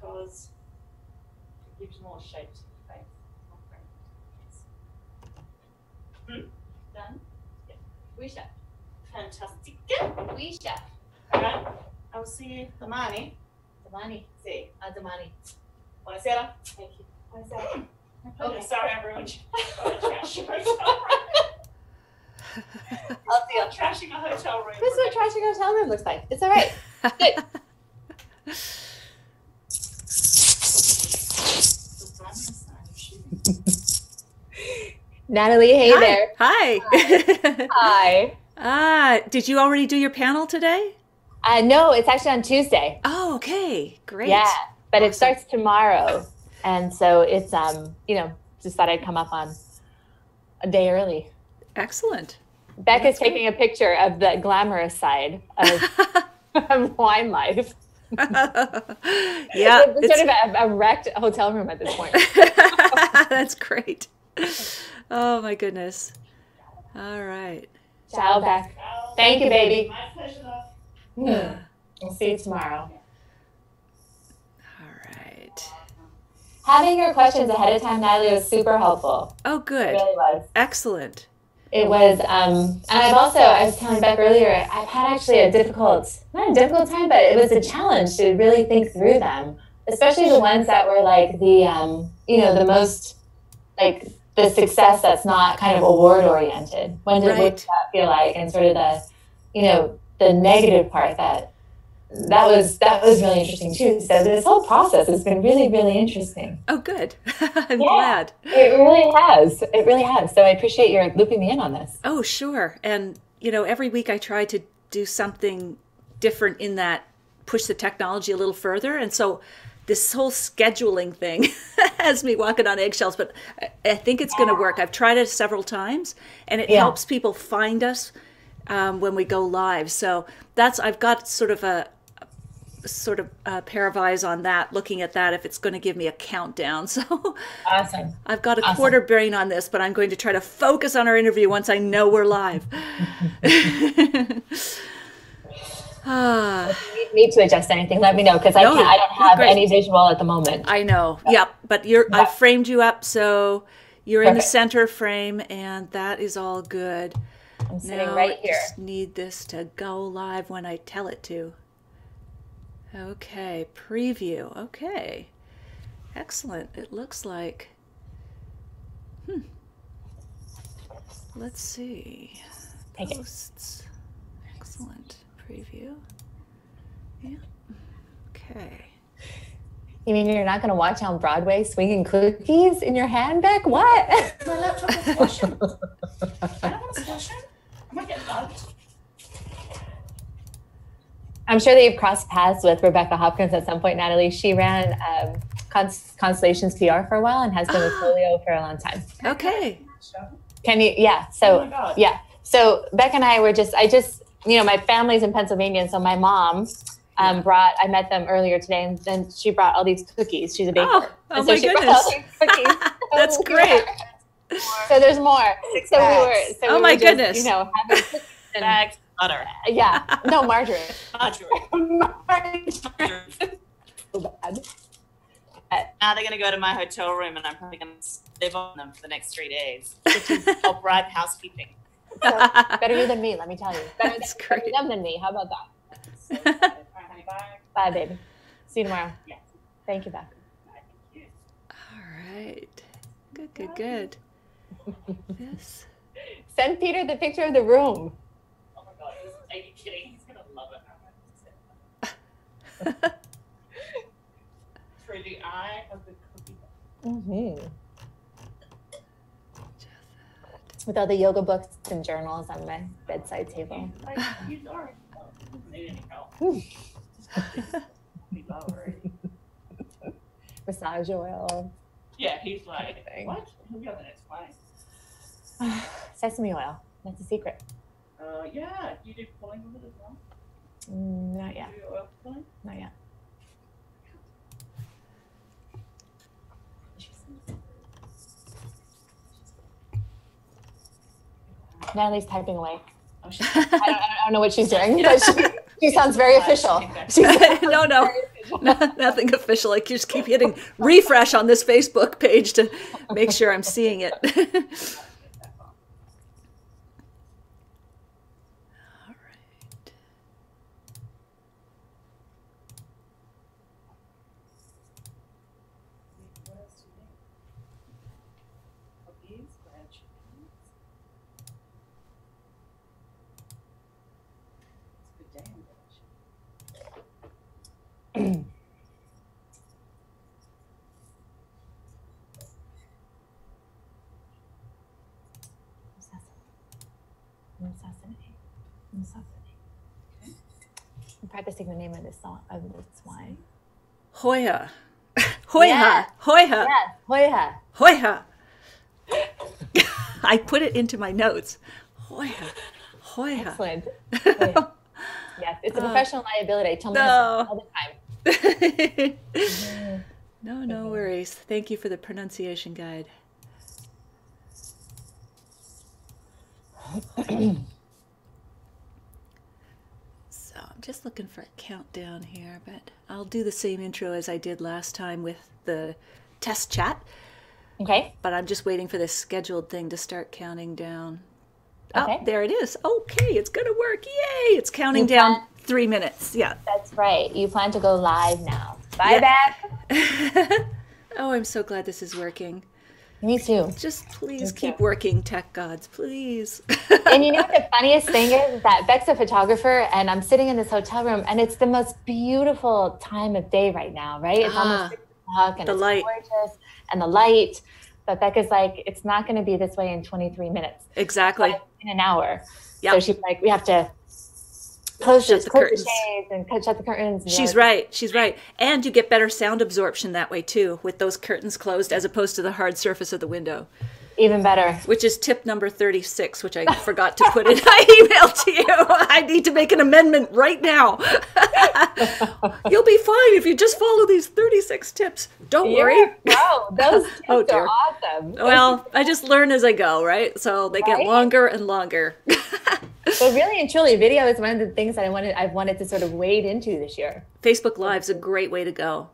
because it gives more shape to the face. Done? Yeah. Oui, chef. Fantastic. Oui, chef. Alright, I will see you domani. Domani. Sì. A domani. Buonasera. Thank you. Buonasera. Okay. Sorry, everyone. Trashing a hotel room. I'll see. I'm trashing a hotel room. This is what trashing a hotel room looks like. It's all right. Good. Natalie, hey Hi. there. Hi. Hi. Did you already do your panel today? No, it's actually on Tuesday. Oh, okay. Great. Yeah, but Awesome. it starts tomorrow, and so it's just thought I'd come up on a day early. Excellent. Becca's taking a picture of the glamorous side of wine life. Yeah. It's sort of a wrecked hotel room at this point. That's great. Oh my goodness. All right. Ciao, Beck. Thank you, baby. My pleasure. We'll see you tomorrow. All right. Having your questions ahead of time, Natalie, was super helpful. Oh, It good. really was. Excellent. It was, and I was telling Beck earlier, I've had actually not a difficult time, but it was a challenge to really think through them, especially the ones that were like the most, like the success that's not kind of award oriented. What does that feel like? And sort of the negative part that was really interesting too. So this whole process has been really, really interesting. Oh, good. I'm glad. It really has. It really has. So I appreciate your looping me in on this. Oh, sure. And, every week I try to do something different in that push the technology a little further. And so this whole scheduling thing has me walking on eggshells, but I think it's going to work. I've tried it several times, and it helps people find us when we go live. So I've got sort of a pair of eyes on that, looking at that, if it's going to give me a countdown. So awesome. I've got a quarter brain on this, but I'm going to try to focus on our interview once I know we're live. If you need me to adjust anything, let me know, because I don't have any visual at the moment. I know. Yep. But I framed you up, so you're in the center frame, and that is all good. I'm sitting right here. I just need this to go live when I tell it to. Okay, preview. Okay. Excellent. It looks like. Let's see. Take Posts. Excellent. Preview. Yeah. Okay. You mean you're not going to watch on Broadway swinging cookies in your hand, Beck? What? My laptop is flashing. I don't want to flash it. I might get bugged. I'm sure that you've crossed paths with Rebecca Hopkins at some point, Natalie. She ran Constellations PR for a while and has been with Folio for a long time. Okay. Can you? Yeah. So, Oh my God. yeah. So Beck and I were my family's in Pennsylvania. And so my mom I met them earlier today, and then she brought all these cookies. She's a baker. Oh and my she brought goodness. all these cookies. That's great. So there's more. Six So bags. we Oh were my just, goodness. having cookies and, Bags, butter. yeah. No, margarine. Margarine. So bad. Now they're going to go to my hotel room, and I'm probably going to live on them for the next 3 days, which is help bribe housekeeping. So, better you than me, let me tell you. Better them than me. How about that? So, all right, honey, bye. Bye, baby. See you tomorrow. Yeah. Thank you, Beck. Bye, thank you. All right. Good. Yes. Send Peter the picture of the room. Oh my God, are you kidding? He's going to love it. Through the eye of the cookie. Mm-hmm. With all the yoga books and journals on my bedside table. Like, he's already, doesn't need any help. He's already. Massage oil. Yeah, he's like, what? He doesn't explain. Sesame oil. That's a secret. Yeah, you do pulling with it as well? Not yet. Do oil pulling? Not yet. Natalie's typing away. Oh, I don't know what she's doing, but she sounds very official. No. Nothing official. I just keep hitting refresh on this Facebook page to make sure I'm seeing it. All right. I'm practicing the name of this song of this wine. Hoya. Hoya. Yeah. Hoya. Yes, Hoya. Hoya. I put it into my notes. Hoya. Hoya. Excellent. Hoya. Yes, it's a professional liability. I tell my husband all the time. No worries. Thank you for the pronunciation guide. So I'm just looking for a countdown here, but I'll do the same intro as I did last time with the test chat. Okay. But I'm just waiting for this scheduled thing to start counting down. Okay. Oh, there it is. Okay, it's going to work. Yay! It's counting down 3 minutes. Yeah. That's right. You plan to go live now. Bye, Beth. Oh, I'm so glad this is working. Me too. Just please keep working, tech gods, please. And you know what the funniest thing is that Beck's a photographer, and I'm sitting in this hotel room, and it's the most beautiful time of day right now, right? It's almost 6 o'clock, and it's light. gorgeous, and the light. But Becca's like, it's not going to be this way in 23 minutes. Exactly. In an hour. Yep. So she's like, we have to close Shut the the curtains. shades and shut the curtains. And She's right. She's right. And you get better sound absorption that way too, with those curtains closed as opposed to the hard surface of the window. Even better. Which is tip number 36, which I forgot to put in my email to you. I need to make an amendment right now. You'll be fine if you just follow these 36 tips. Don't worry. Wow, those tips Oh, dear. are awesome. Well, I just learn as I go, right? So they get longer and longer. But really and truly, video is one of the things that I've wanted to sort of wade into this year. Facebook Live's a great way to go.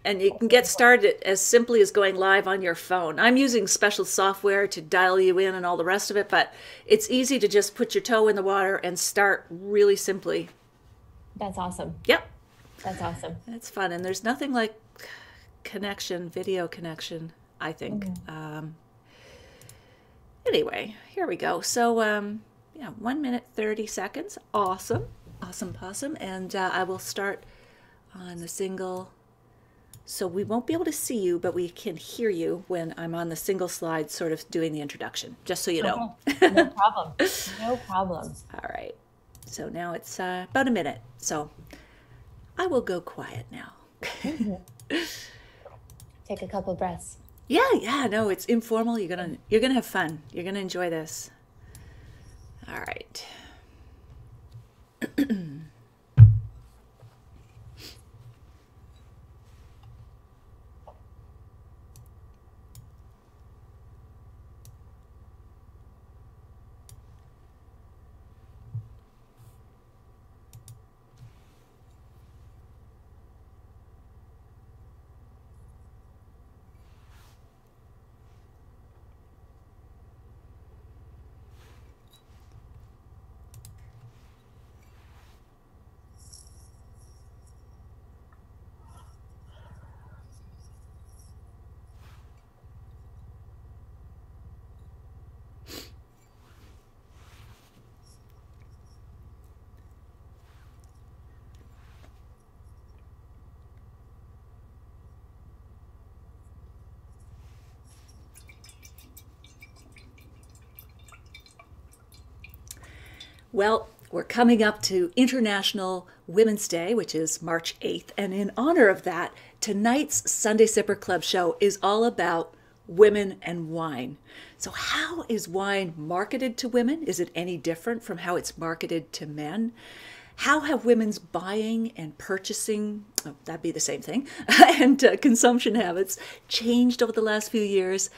And you can get started as simply as going live on your phone. I'm using special software to dial you in and all the rest of it, but it's easy to just put your toe in the water and start really simply. That's awesome. Yep. That's awesome. It's fun. And there's nothing like video connection, I think. Anyway, here we go. So, 1 minute, 30 seconds. Awesome. Awesome possum. And I will start on the single. So we won't be able to see you, but we can hear you when I'm on the single slide sort of doing the introduction, just so you know. Okay. No problem. No problem. All right. So now it's about a minute. So I will go quiet now. Take a couple breaths. Yeah, no, it's informal. You're gonna have fun. You're gonna enjoy this. All right. Well, we're coming up to International Women's Day, which is March 8th. And in honor of that, tonight's Sunday Sipper Club show is all about women and wine. So how is wine marketed to women? Is it any different from how it's marketed to men? How have women's buying and purchasing, that'd be the same thing, and consumption habits changed over the last few years?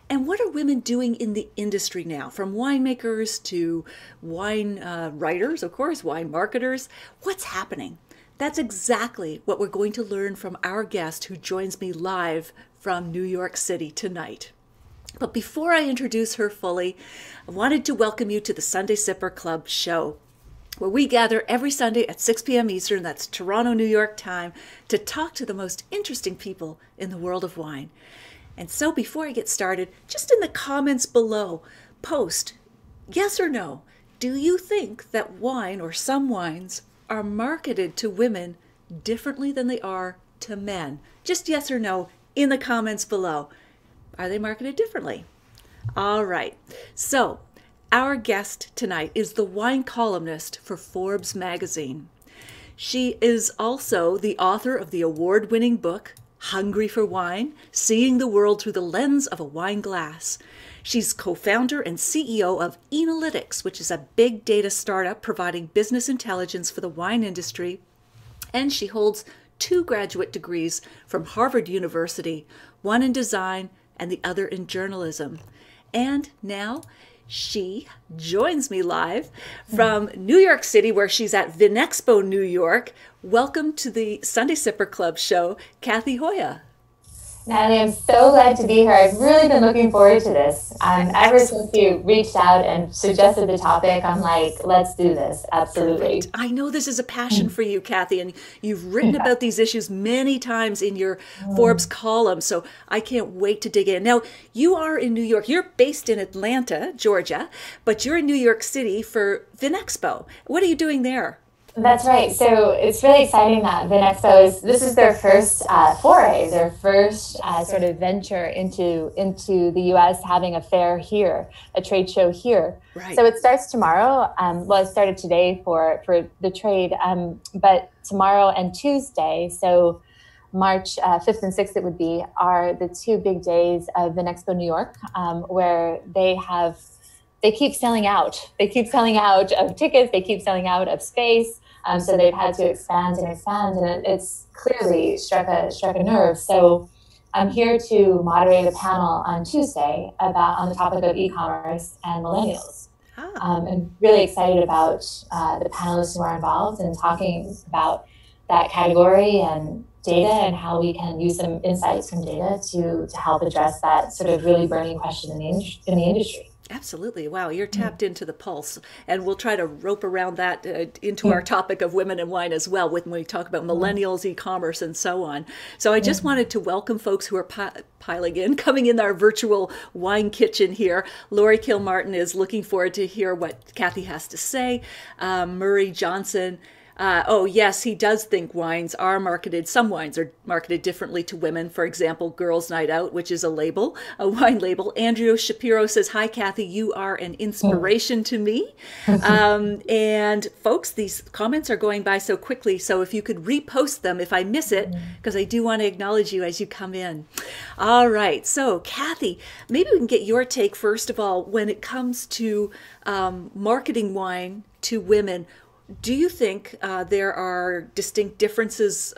And what are women doing in the industry now, from winemakers to wine writers, of course, wine marketers? What's happening? That's exactly what we're going to learn from our guest who joins me live from New York City tonight. But before I introduce her fully, I wanted to welcome you to the Sunday Sipper Club show, where we gather every Sunday at 6 p.m. Eastern, that's Toronto, New York time, to talk to the most interesting people in the world of wine. And so before I get started, just in the comments below, post, yes or no, do you think that wine or some wines are marketed to women differently than they are to men? Just yes or no in the comments below. Are they marketed differently? All right. So our guest tonight is the wine columnist for Forbes magazine. She is also the author of the award-winning book, Hungry for Wine, Seeing the World Through the Lens of a Wine Glass. She's co-founder and CEO of Enalytics, which is a big data startup providing business intelligence for the wine industry. And she holds 2 graduate degrees from Harvard University, one in design and the other in journalism. And now she joins me live from New York City, where she's at Vinexpo, New York. Welcome to the Sunday Sipper Club show, Kathy Hoya. Natalie, I'm so glad to be here. I've really been looking forward to this. Ever since you reached out and suggested the topic, I'm like, let's do this. Absolutely. Perfect. I know this is a passion for you, Kathy, and you've written about these issues many times in your Forbes column, so I can't wait to dig in. Now, you are in New York. You're based in Atlanta, Georgia, but you're in New York City for Vinexpo. What are you doing there? That's right. So it's really exciting that Vinexpo this is their first foray, their first sort of venture into the U.S., having a fair here, a trade show here. Right. So it starts tomorrow. Well, it started today for the trade, but tomorrow and Tuesday, so March 5th and 6th it would be, are the 2 big days of Vinexpo New York, where they keep selling out. They keep selling out of tickets. They keep selling out of space. So they've had to expand, and it's clearly struck a nerve. So I'm here to moderate a panel on Tuesday on the topic of e-commerce and millennials. I'm really excited about the panelists who are involved and talking about that category and data and how we can use some insights from data to help address that sort of really burning question in the industry. Absolutely. Wow, you're tapped into the pulse. And we'll try to rope around that into our topic of women and wine as well, when we talk about millennials, e-commerce, and so on. So I just wanted to welcome folks who are piling in, coming in our virtual wine kitchen here. Lori Kilmartin is looking forward to hear what Kathy has to say. Murray Johnson. Oh, yes, he does think some wines are marketed differently to women. For example, Girls' Night Out, which is a wine label. Andrew Shapiro says, hi, Kathy, you are an inspiration to me. And folks, these comments are going by so quickly. So if you could repost them if I miss it, because I do want to acknowledge you as you come in. All right. So Kathy, maybe we can get your take, first of all, when it comes to marketing wine to women. Do you think there are distinct differences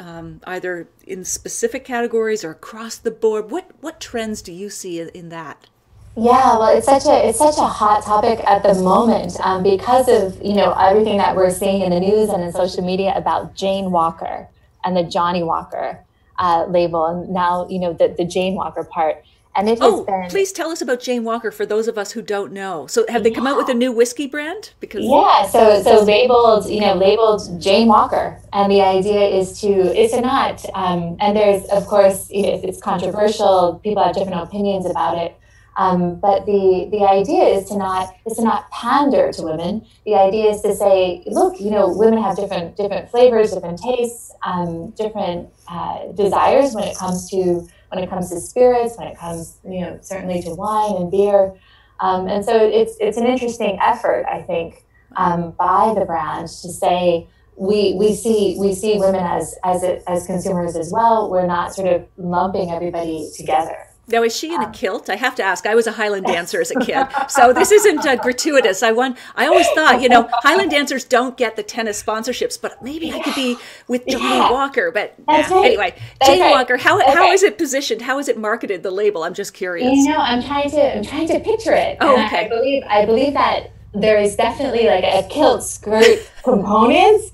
either in specific categories or across the board? What trends do you see in that? Yeah, well, it's such a hot topic at the moment because of everything that we're seeing in the news and in social media about Jane Walker and the Johnnie Walker label, and now the Jane Walker part. And it has been. Please tell us about Jane Walker for those of us who don't know. So have they come out with a new whiskey brand? So labeled Jane Walker, and the idea is to not. And there's, of course, it's controversial. People have different opinions about it. But the idea is to not pander to women. The idea is to say, look, women have different flavors, different tastes, different desires when it comes to spirits, when it comes, certainly to wine and beer. And so it's an interesting effort, I think, by the brand to say we see women as consumers as well. We're not sort of lumping everybody together. Now, is she in a kilt? I have to ask. I was a Highland dancer as a kid, so this isn't gratuitous. I always thought, Highland dancers don't get the tennis sponsorships, but maybe I could be with Johnnie Walker. But anyway, Jane Walker, how is it positioned? How is it marketed? The label? I'm just curious. I'm trying to picture it. Oh, okay. I believe that there is definitely like a kilt skirt component.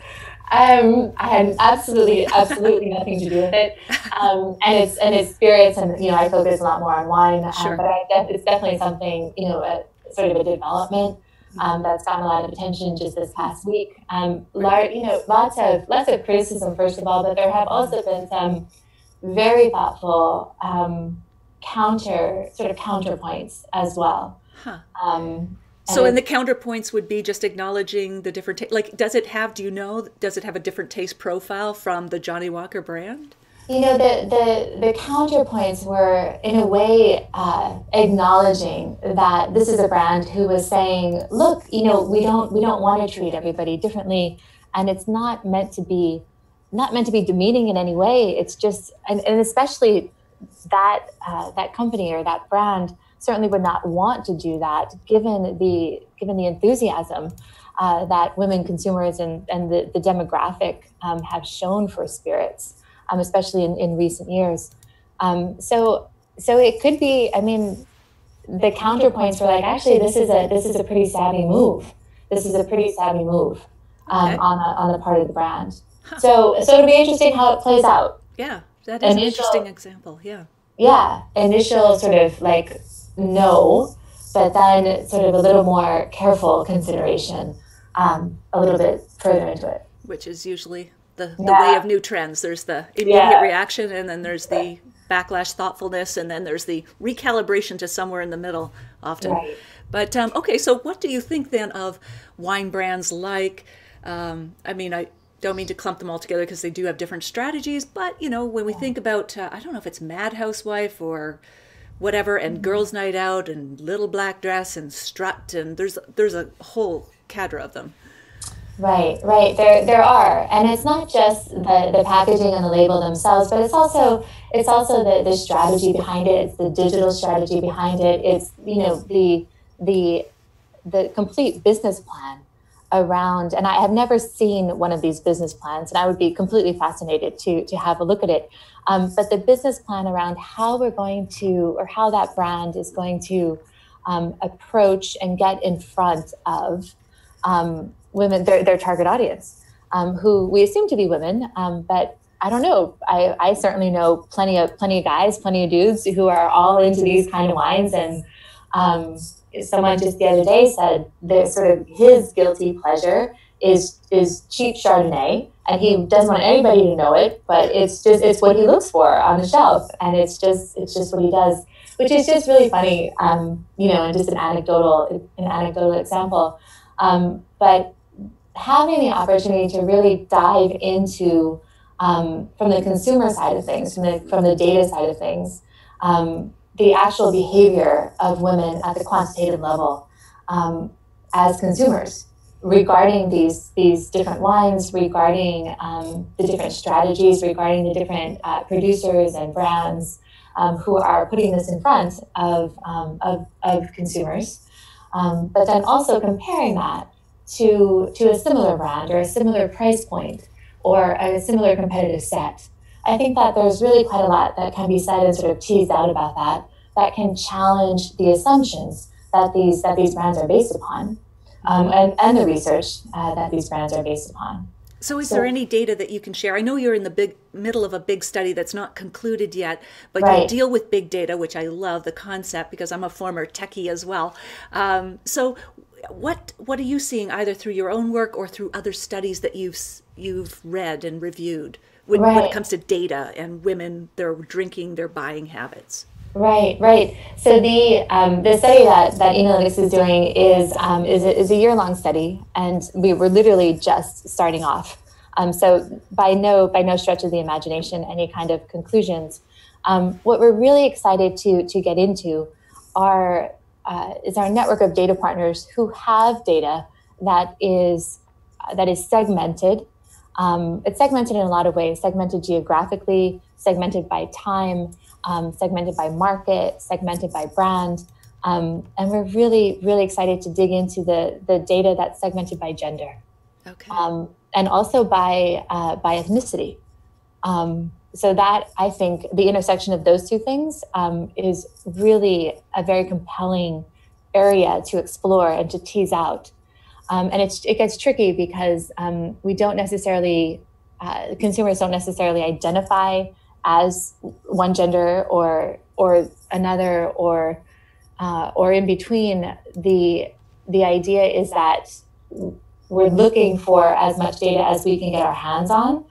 I had absolutely nothing to do with it, and it's spirits, and I focus a lot more on wine. Sure. But it's definitely something, sort of a development that's gotten a lot of attention just this past week. Lots of criticism first of all, but there have also been some very thoughtful counterpoints as well. Huh. So in the counterpoints would be just acknowledging the different, does it have a different taste profile from the Johnnie Walker brand? The counterpoints were in a way acknowledging that this is a brand who was saying, look, we don't want to treat everybody differently, and it's not meant to be demeaning in any way. It's just, and especially that company or that brand certainly would not want to do that, given the enthusiasm that women consumers and the demographic have shown for spirits, especially in recent years. So it could be. I mean, the counterpoints were like, actually, this is a pretty savvy move. This is a pretty savvy move on the part of the brand. Huh. So it'll be interesting how it plays out. Yeah, that is an interesting example. Yeah. Yeah, initial sort of like no, but then sort of a little more careful consideration, a little bit further into it. Which is usually the way of new trends. There's the immediate reaction, and then there's the backlash, thoughtfulness, and then there's the recalibration to somewhere in the middle often. Right. But okay, so what do you think then of wine brands like, I mean, I don't mean to clump them all together because they do have different strategies, but when we think about, I don't know if it's Mad Housewife or whatever, and Girls Night Out and Little Black Dress and Strut, and there's a whole cadre of them. Right. There are, and it's not just the packaging and the label themselves, but it's also the strategy behind it. It's the digital strategy behind it. It's the complete business plan around. And I have never seen one of these business plans, and I would be completely fascinated to have a look at it. But the business plan around how we're going to, or how that brand is going to approach and get in front of women, their target audience, who we assume to be women, but I don't know. I certainly know plenty of guys, plenty of dudes who are all into these kind of wines. And someone just the other day said that sort of his guilty pleasure is cheap Chardonnay, and he doesn't want anybody to know it, but it's what he looks for on the shelf, and it's just what he does, which is just really funny, and just an anecdotal example. But having the opportunity to really dive into, from the consumer side of things, from the data side of things, the actual behavior of women at the quantitative level as consumers regarding these different wines, regarding the different strategies, regarding the different producers and brands who are putting this in front of consumers, but then also comparing that to a similar brand or a similar price point or a similar competitive set. I think that there's really quite a lot that can be said and sort of teased out about that can challenge the assumptions that these brands are based upon, and the research that these brands are based upon. So is there any data that you can share? I know you're in the middle of a big study that's not concluded yet, but you deal with big data, which I love the concept because I'm a former techie as well. So what are you seeing either through your own work or through other studies that you've read and reviewed when it comes to data and women, their drinking, their buying habits? Right. So the study that Enolytics is doing is a year-long study, and we were literally just starting off. So by no stretch of the imagination, any kind of conclusions. What we're really excited to get into is our network of data partners who have data that is segmented. It's segmented in a lot of ways, segmented geographically, segmented by time, segmented by market, segmented by brand. And we're really, really excited to dig into the data that's segmented by gender. Okay. And also by ethnicity. So that, I think, the intersection of those two things is really a very compelling area to explore and to tease out. And it gets tricky because we don't necessarily, consumers don't necessarily identify as one gender or another or in between. The idea is that we're looking for as much data as we can get our hands on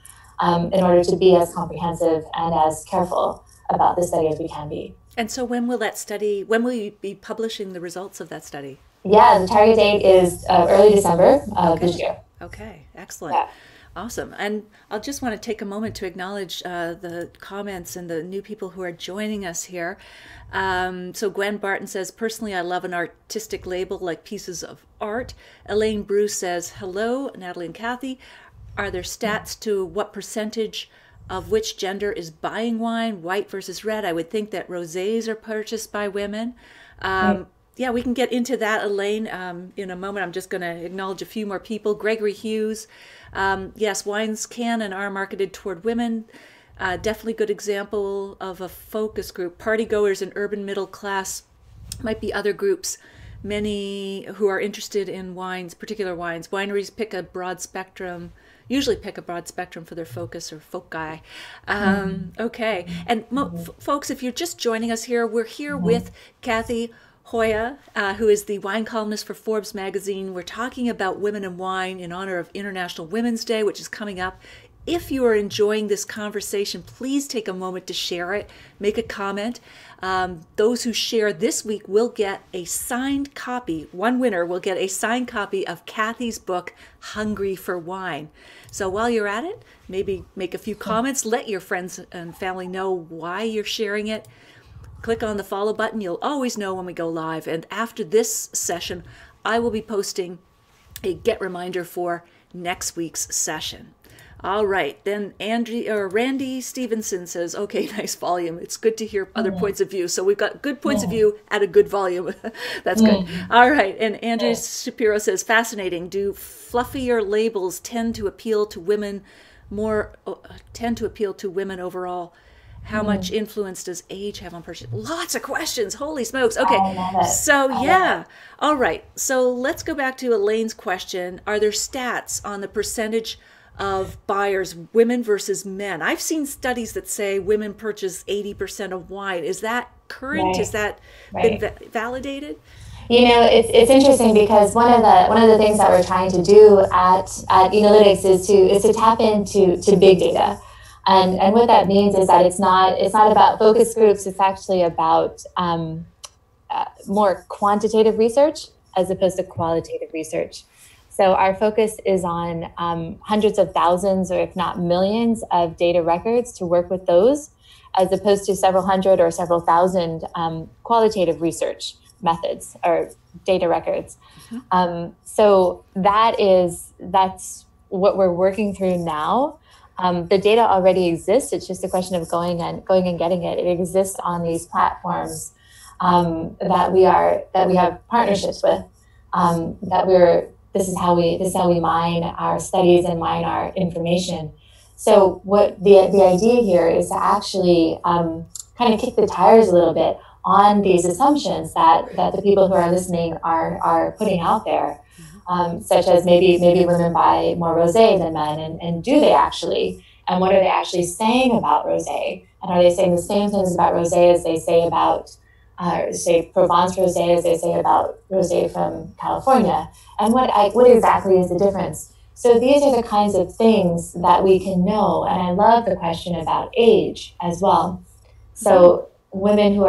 in order to be as comprehensive and as careful about the study as we can be. And so when will you be publishing the results of that study? Yeah, the target date is early December of this year. Okay, excellent. Yeah. Awesome. And I'll just want to take a moment to acknowledge the comments and the new people who are joining us here. So Gwen Barton says, personally, I love an artistic label like pieces of art. Elaine Bruce says, hello, Natalie and Kathy. Are there stats to what percentage of which gender is buying wine, white versus red? I would think that rosés are purchased by women. Yeah, we can get into that, Elaine, in a moment. I'm just going to acknowledge a few more people. Gregory Hughes, yes, wines can and are marketed toward women. Definitely good example of a focus group. Partygoers and urban middle class might be other groups. Many who are interested in wines, particular wines. Wineries usually pick a broad spectrum for their focus or foci. Okay, and folks, if you're just joining us here, we're here with Kathy Hoya, who is the wine columnist for Forbes magazine. We're talking about women and wine in honor of International Women's Day, which is coming up. If you are enjoying this conversation, please take a moment to share it, make a comment. Those who share this week will get a signed copy. One winner will get a signed copy of Kathy's book, Hungry for Wine. So while you're at it, maybe make a few comments, let your friends and family know why you're sharing it. Click on the follow button. You'll always know when we go live. And after this session, I will be posting a get reminder for next week's session. All right, then Randy Stevenson says, okay, nice volume. It's good to hear other points of view. So we've got good points of view at a good volume. That's good. All right, and Andrew Shapiro says, fascinating. Do fluffier labels tend to appeal to women overall? How much influence does age have on purchase? Lots of questions. Holy smokes. Okay. So, yeah. All right. So let's go back to Elaine's question. Are there stats on the percentage of buyers, women versus men? I've seen studies that say women purchase 80% of wine. Is that current? Right. Has that been validated? You know, it's interesting because one of the things that we're trying to do at Enolytics is to tap into big data. And what that means is that it's not about focus groups. It's actually about more quantitative research as opposed to qualitative research. So our focus is on hundreds of thousands, or if not millions, of data records to work with those, as opposed to several hundred or several thousand qualitative research methods or data records. So that's what we're working through now. The data already exists. It's just a question of going and getting it. It exists on these platforms that we have partnerships with. This is how we mine our studies and mine our information. So what the idea here is to actually kind of kick the tires a little bit on these assumptions that the people who are listening are putting out there. Such as maybe women buy more rosé than men, and do they actually? And what are they actually saying about rosé? And are they saying the same things about rosé as they say about, say, Provence rosé as they say about rosé from California? And what exactly is the difference? So these are the kinds of things that we can know. And I love the question about age as well. So women who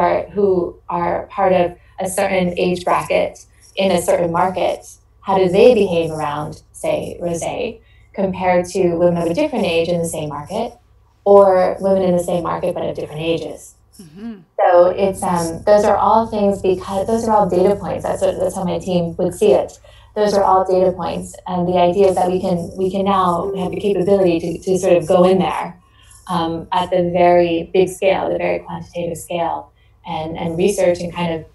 are part of a certain age bracket in a certain market, how do they behave around, say, rosé, compared to women of a different age in the same market, or women in the same market but at different ages? So it's those are all things, because those are all data points. That's how my team would see it. Those are all data points, and the idea is that we can now have the capability to sort of go in there at the very big scale, the very quantitative scale, and research and kind of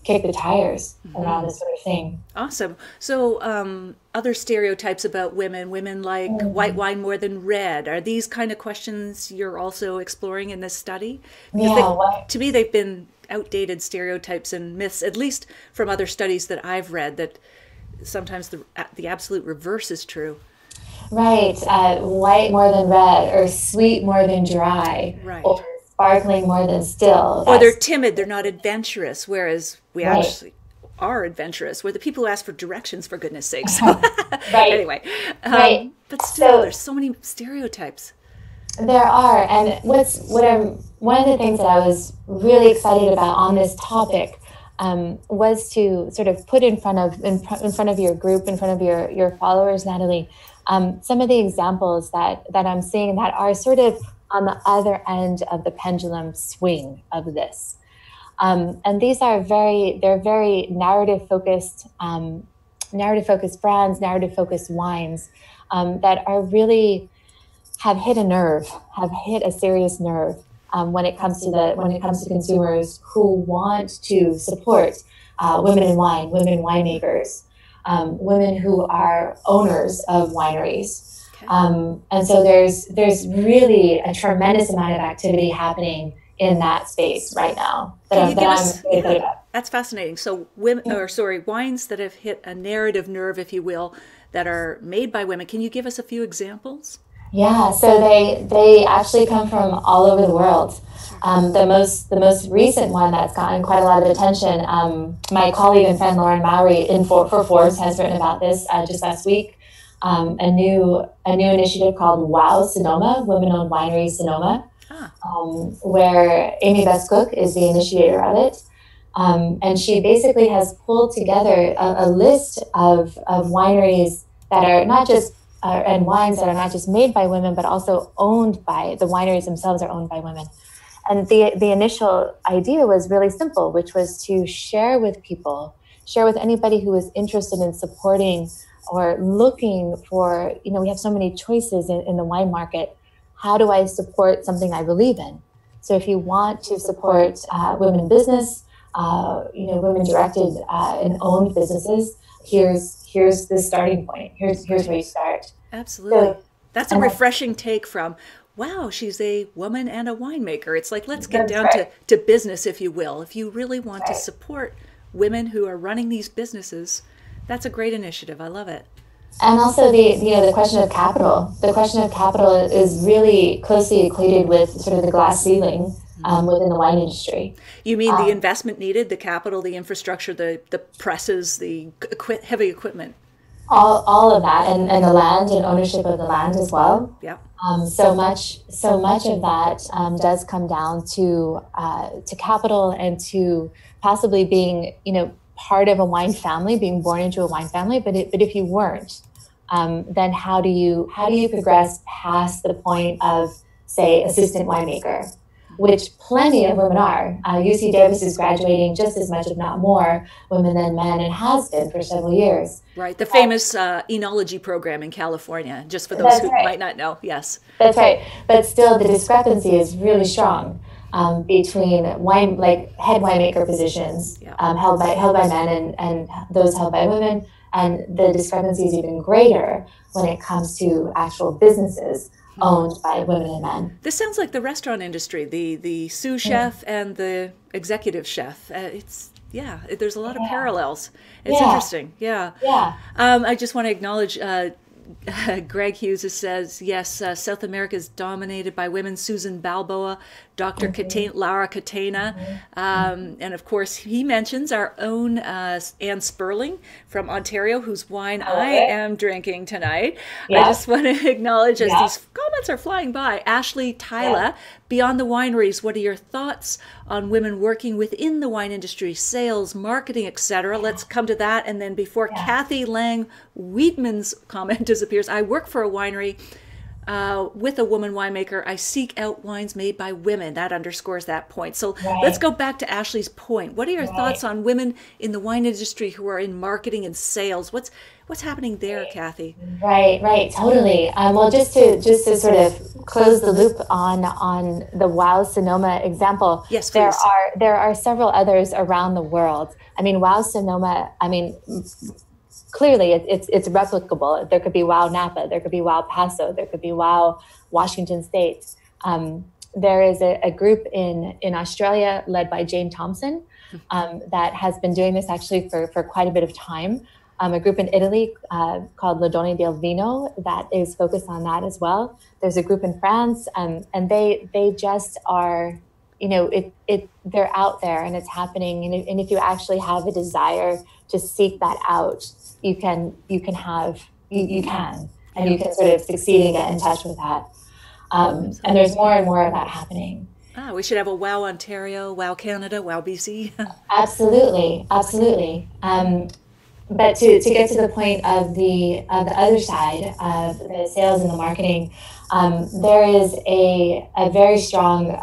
kick the tires around this sort of thing. Awesome. So other stereotypes about women like white wine more than red. Are these kind of questions you're also exploring in this study? To me, they've been outdated stereotypes and myths, at least from other studies that I've read, that sometimes the absolute reverse is true. Right. White more than red, or sweet more than dry, Right. or sparkling more than still. Or they're timid, they're not adventurous, whereas we Right. actually are adventurous. We're the people who ask for directions, for goodness sakes. Right. Anyway, Right. but still, So- there's so many stereotypes. There are, and one of the things that I was really excited about on this topic was to sort of put in front of your group, in front of your followers, Natalie, some of the examples that I'm seeing that are sort of on the other end of the pendulum swing of this, and these are very narrative focused brands, narrative focused wines that are really have hit a serious nerve when it comes to consumers who want to support women in wine, women winemakers, women who are owners of wineries. Okay. And so there's really a tremendous amount of activity happening in that space right now Can you that give I'm us? really excited about. That's fascinating. So wines that have hit a narrative nerve, if you will, that are made by women. Can you give us a few examples? Yeah, so they actually come from all over the world. The most recent one that's gotten quite a lot of attention. My colleague and friend Lauren Mowry for Forbes has written about this just last week. A new initiative called Wow Sonoma, Women-Owned Winery Sonoma, where Amy Bess Cook is the initiator of it. And she basically has pulled together a list of wineries that are not just and wines that are not just made by women, but also owned by the wineries themselves are owned by women. And the initial idea was really simple, which was to share with anybody who is interested in supporting or looking for, we have so many choices in the wine market. How do I support something I believe in? So if you want to support women in business, women directed and owned businesses, here's the starting point. Here's where you start. Absolutely. So- That's a refreshing take from, wow, she's a woman and a winemaker. It's like, let's get That's down right. to business, if you will. If you really want to Right. support women who are running these businesses, that's a great initiative. I love it. And also the question of capital. The question of capital is really closely equated with sort of the glass ceiling within the wine industry. You mean the investment needed, the capital, the infrastructure, the presses, the heavy equipment? All of that, and the land and ownership of the land as well. Yeah. So much of that does come down to capital and to possibly being part of a wine family, being born into a wine family. But if you weren't, then how do you progress past the point of, say, assistant winemaker, which plenty of women are. UC Davis is graduating just as much, if not more, women than men, and has been for several years. Right. The famous enology program in California, just for those That's who right. might not know. Yes. That's right. But still, the discrepancy is really strong between head winemaker positions Yeah. held by men and those held by women, and the discrepancy is even greater when it comes to actual businesses owned by women and men. This sounds like the restaurant industry, the sous chef and the executive chef. There's a lot of parallels. It's Yeah. interesting. Yeah. Yeah. I just want to acknowledge Greg Hughes says, yes, South America is dominated by women. Susan Balboa, Dr. Laura Catena. And of course, he mentions our own Anne Sperling from Ontario, whose wine I am drinking tonight. Yeah. I just want to acknowledge, as Yeah. these comments are flying by, Ashley Tyler, Beyond the Wineries, what are your thoughts on women working within the wine industry, sales, marketing, etc.? Let's come to that. And then before Kathy Lang Weedman's comment disappears, I work for a winery with a woman winemaker. I seek out wines made by women. That underscores that point. So let's go back to Ashley's point. What are your thoughts on women in the wine industry who are in marketing and sales? What's happening there, Kathy? Right, totally. Well, just to sort of close the loop on the Wow Sonoma example, Yes, please. there are several others around the world. I mean, Wow Sonoma, clearly it's replicable. There could be Wow Napa, there could be Wow Paso, there could be Wow Washington State. There is a group in Australia led by Jane Thompson that has been doing this actually for quite a bit of time. a group in Italy called Le Donne del Vino that is focused on that as well. There's a group in France, and they just are, they're out there and it's happening. And if you actually have a desire to seek that out, you can sort of succeed and get in touch with that. And there's more and more of that happening. We should have a WOW Ontario, WOW Canada, WOW BC. Absolutely. But to get to the point of the other side of the sales and the marketing, there is a very strong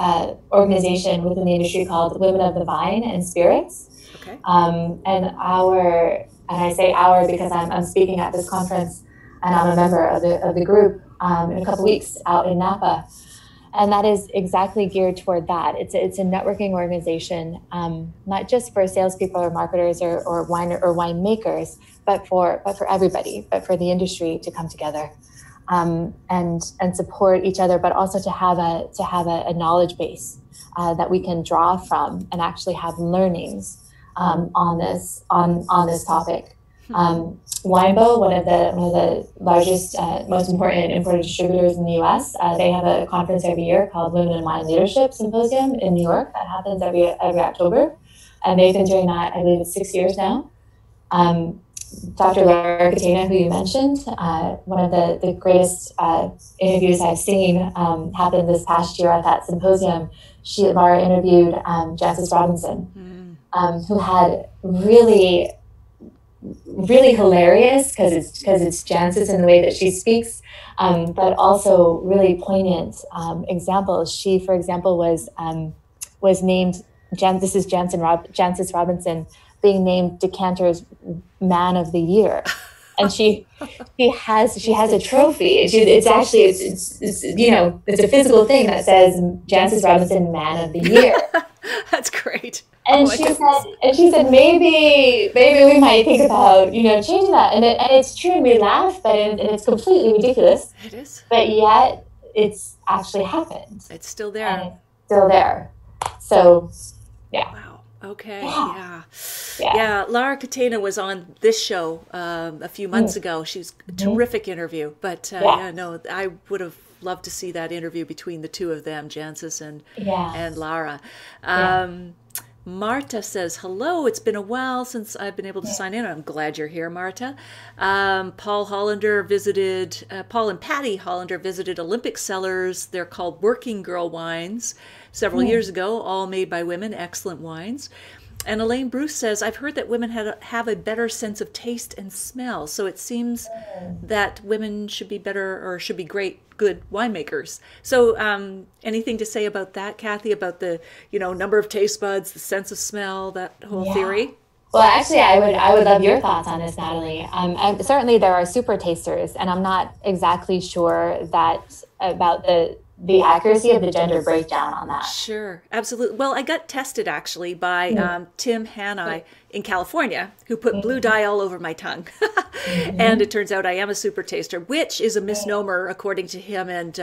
organization within the industry called Women of the Vine and Spirits. Okay. And I say our because I'm speaking at this conference, and I'm a member of the group in a couple weeks out in Napa. And that is exactly geared toward that. It's a networking organization, not just for salespeople or marketers or winemakers, but for everybody, but for the industry to come together and support each other, but also to have a knowledge base that we can draw from and actually have learnings on this topic. Winebow, one of the largest, most important importer distributors in the U.S., they have a conference every year called Women in Wine Leadership Symposium in New York. That happens every October, and they've been doing that, I believe, it's 6 years now. Dr. Laura Catena, who you mentioned, one of the greatest interviews I've seen happened this past year at that symposium. Laura interviewed Jancis Robinson, who had really hilarious, because it's Jancis in the way that she speaks, but also really poignant examples. She, for example, was named this is Jancis Robinson being named Decanter's Man of the Year, and she has a trophy. It's a physical thing that says Jancis Robinson Man of the Year. That's great. And she said, maybe we might think about, changing that. And it's true, and we laugh, but it's completely ridiculous. It is. But yet, it's actually happened. It's still there. And it's still there. So, yeah. Wow. Okay. Yeah. Laura Catena was on this show a few months ago. She was a terrific interview. But I would have loved to see that interview between the two of them, Jancis and Laura. Marta says, hello, it's been a while since I've been able to sign in. I'm glad you're here, Marta. Paul and Patty Hollander visited Olympic Cellars. They're called Working Girl Wines several years ago, all made by women, excellent wines. And Elaine Bruce says, I've heard that women have a better sense of taste and smell. So it seems that women should be good winemakers. So anything to say about that, Kathy, about the, number of taste buds, the sense of smell, that whole theory? Well, actually, I would love your thoughts on this, Natalie. Certainly there are super tasters, and I'm not exactly sure about the accuracy of the gender breakdown on that. Sure, absolutely. Well, I got tested actually by Tim Hanai in California, who put blue dye all over my tongue. And it turns out I am a super taster, which is a misnomer according to him and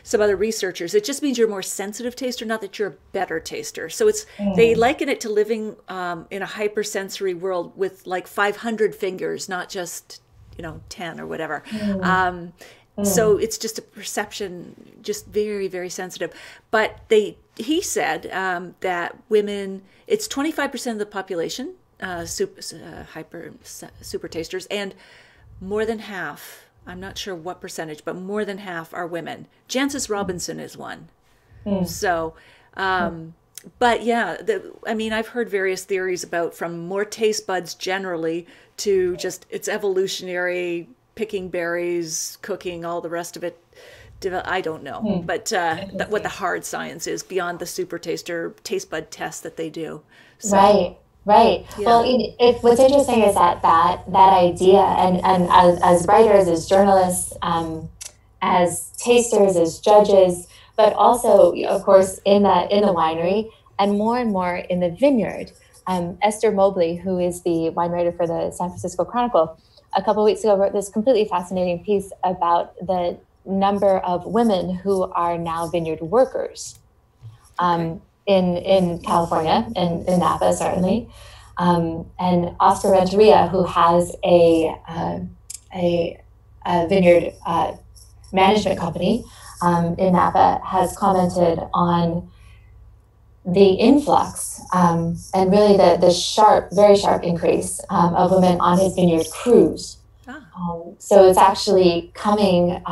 some other researchers. It just means you're a more sensitive taster, not that you're a better taster. So they liken it to living in a hypersensory world with like 500 fingers, not just 10 or whatever. So it's just a perception, just very, very sensitive. But he said that women, it's 25% of the population, super tasters, and more than half, I'm not sure what percentage, but more than half are women. Jancis Robinson is one. So, but yeah, I've heard various theories about from more taste buds generally to just it's evolutionary, picking berries, cooking, all the rest of it. I don't know, but what the hard science is beyond the super taster taste bud test that they do. So, Right. Yeah. Well, what's interesting is that idea, and as writers, as journalists, as tasters, as judges, but also, of course, in the winery, and more in the vineyard. Esther Mobley, who is the wine writer for the San Francisco Chronicle, a couple of weeks ago wrote this completely fascinating piece about the number of women who are now vineyard workers in California, in Napa certainly. and Oscar Renteria, who has a vineyard management company in Napa, has commented on the influx and really the sharp, very sharp increase of women on his vineyard crews. So it's actually coming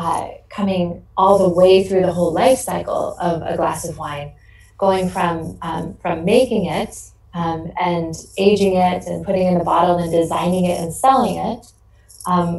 all the way through the whole life cycle of a glass of wine, going from making it and aging it and putting it in the bottle and designing it and selling it,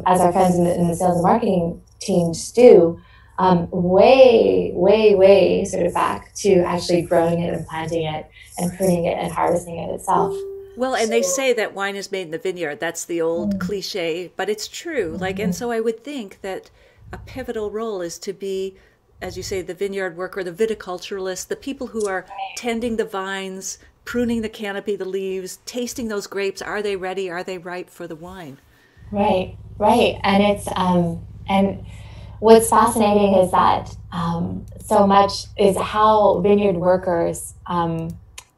as our friends in the sales and marketing teams do, way sort of back to actually growing it and planting it and pruning it and harvesting it itself. Well, and they say that wine is made in the vineyard. That's the old cliche, but it's true. And so I would think that a pivotal role is to be, as you say, the vineyard worker, the viticulturalist, the people who are tending the vines, pruning the canopy, the leaves, tasting those grapes. Are they ready? Are they ripe for the wine? Right. And it's, and what's fascinating is that so much is how vineyard workers,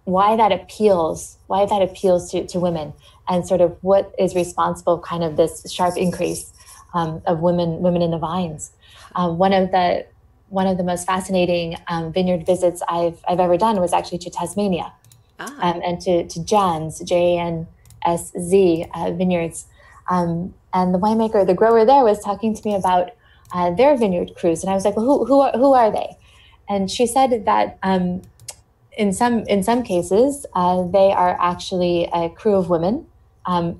why that appeals to women, and sort of what is responsible kind of this sharp increase of women in the vines. One of the most fascinating vineyard visits I've ever done was actually to Tasmania, and to JANZ, JNSZ vineyards, and the winemaker, the grower there, was talking to me about their vineyard crews, and I was like, well, who are they? And she said that in some cases they are actually a crew of women,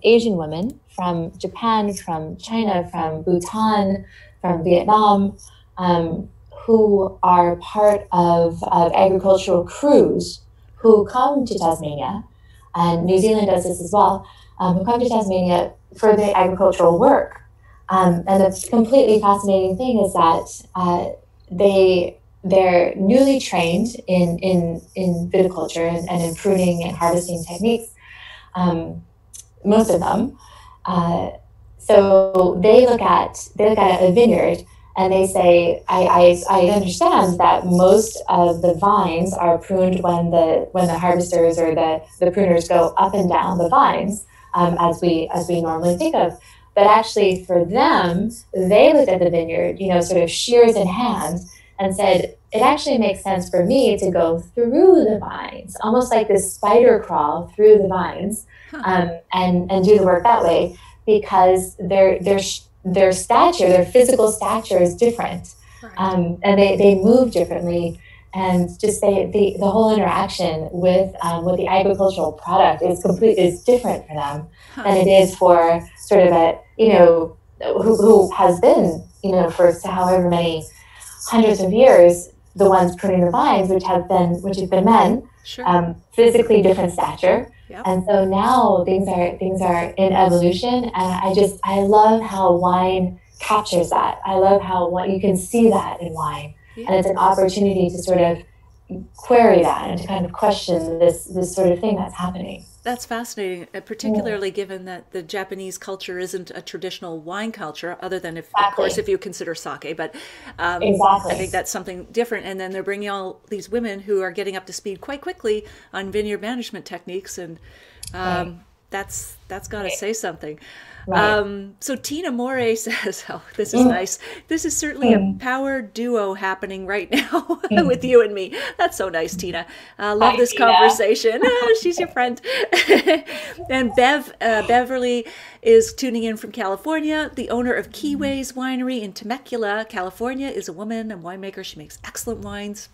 Asian women from Japan, from China, from Bhutan, from Vietnam, who are part of agricultural crews who come to Tasmania, and New Zealand does this as well, who come to Tasmania for the agricultural work. And the completely fascinating thing is that they're newly trained in viticulture and in pruning and harvesting techniques, most of them. So they look at a vineyard and they say, I understand that most of the vines are pruned when the harvesters or the pruners go up and down the vines, as we normally think of. But actually for them, they looked at the vineyard, sort of shears in hand, and said, it actually makes sense for me to go through the vines, almost like this spider crawl through the vines, and do the work that way, because their stature, their physical stature is different, and they move differently, and just the whole interaction with the agricultural product is different for them than it is for sort of a who has been for however many hundreds of years the ones pruning the vines, which have been men, physically different stature. Yep. And so now things are in evolution, and I love how wine captures that. I love how you can see that in wine, and it's an opportunity to sort of query that and to kind of question this sort of thing that's happening. That's fascinating, particularly given that the Japanese culture isn't a traditional wine culture, other than of course, if you consider sake. But I think that's something different. And then they're bringing all these women who are getting up to speed quite quickly on vineyard management techniques, and that's got to say something. Right. So Tina Moray says, oh, this is nice. This is certainly a power duo happening right now with you and me. That's so nice, Tina. Love this conversation. She's your friend. And Beverly is tuning in from California. The owner of Keyways Winery in Temecula, California, is a woman and winemaker. She makes excellent wines.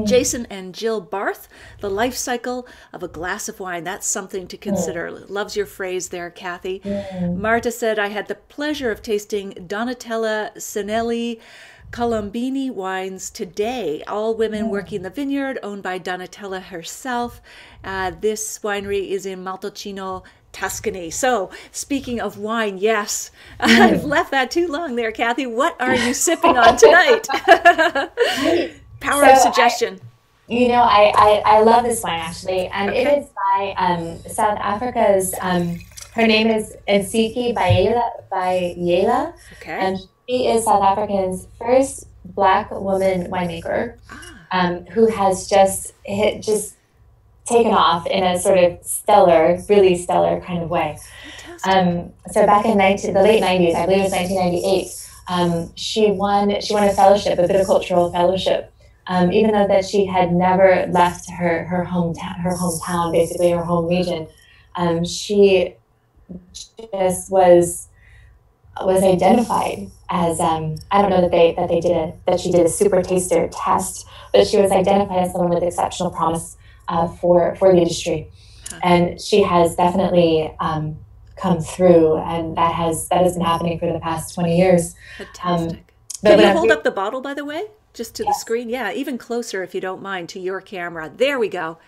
Jason and Jill Barth, the life cycle of a glass of wine. That's something to consider. Loves your phrase there, Kathy. Marta said, I had the pleasure of tasting Donatella Sinelli Colombini wines today. All women working the vineyard, owned by Donatella herself. This winery is in Maltocino, Tuscany. So, speaking of wine, yes, I've left that too long there, Kathy. What are you sipping on tonight? Power of suggestion. I love this wine, actually, and it is by South Africa's. Her name is Nsiki Bayela, and she is South Africa's first Black woman winemaker, who has just taken off in a sort of stellar, really stellar kind of way. So back in the late 90s, I believe it was 1998, she won a fellowship, a viticultural fellowship, even though that she had never left her hometown, basically her home region. She just was identified as I don't know that she did a super taster test, but she was identified as someone with exceptional promise for the industry, and she has definitely come through, and that has been happening for the past 20 years. Fantastic. Can you hold up the bottle, by the way, just to the screen? Yeah, even closer if you don't mind, to your camera. There we go.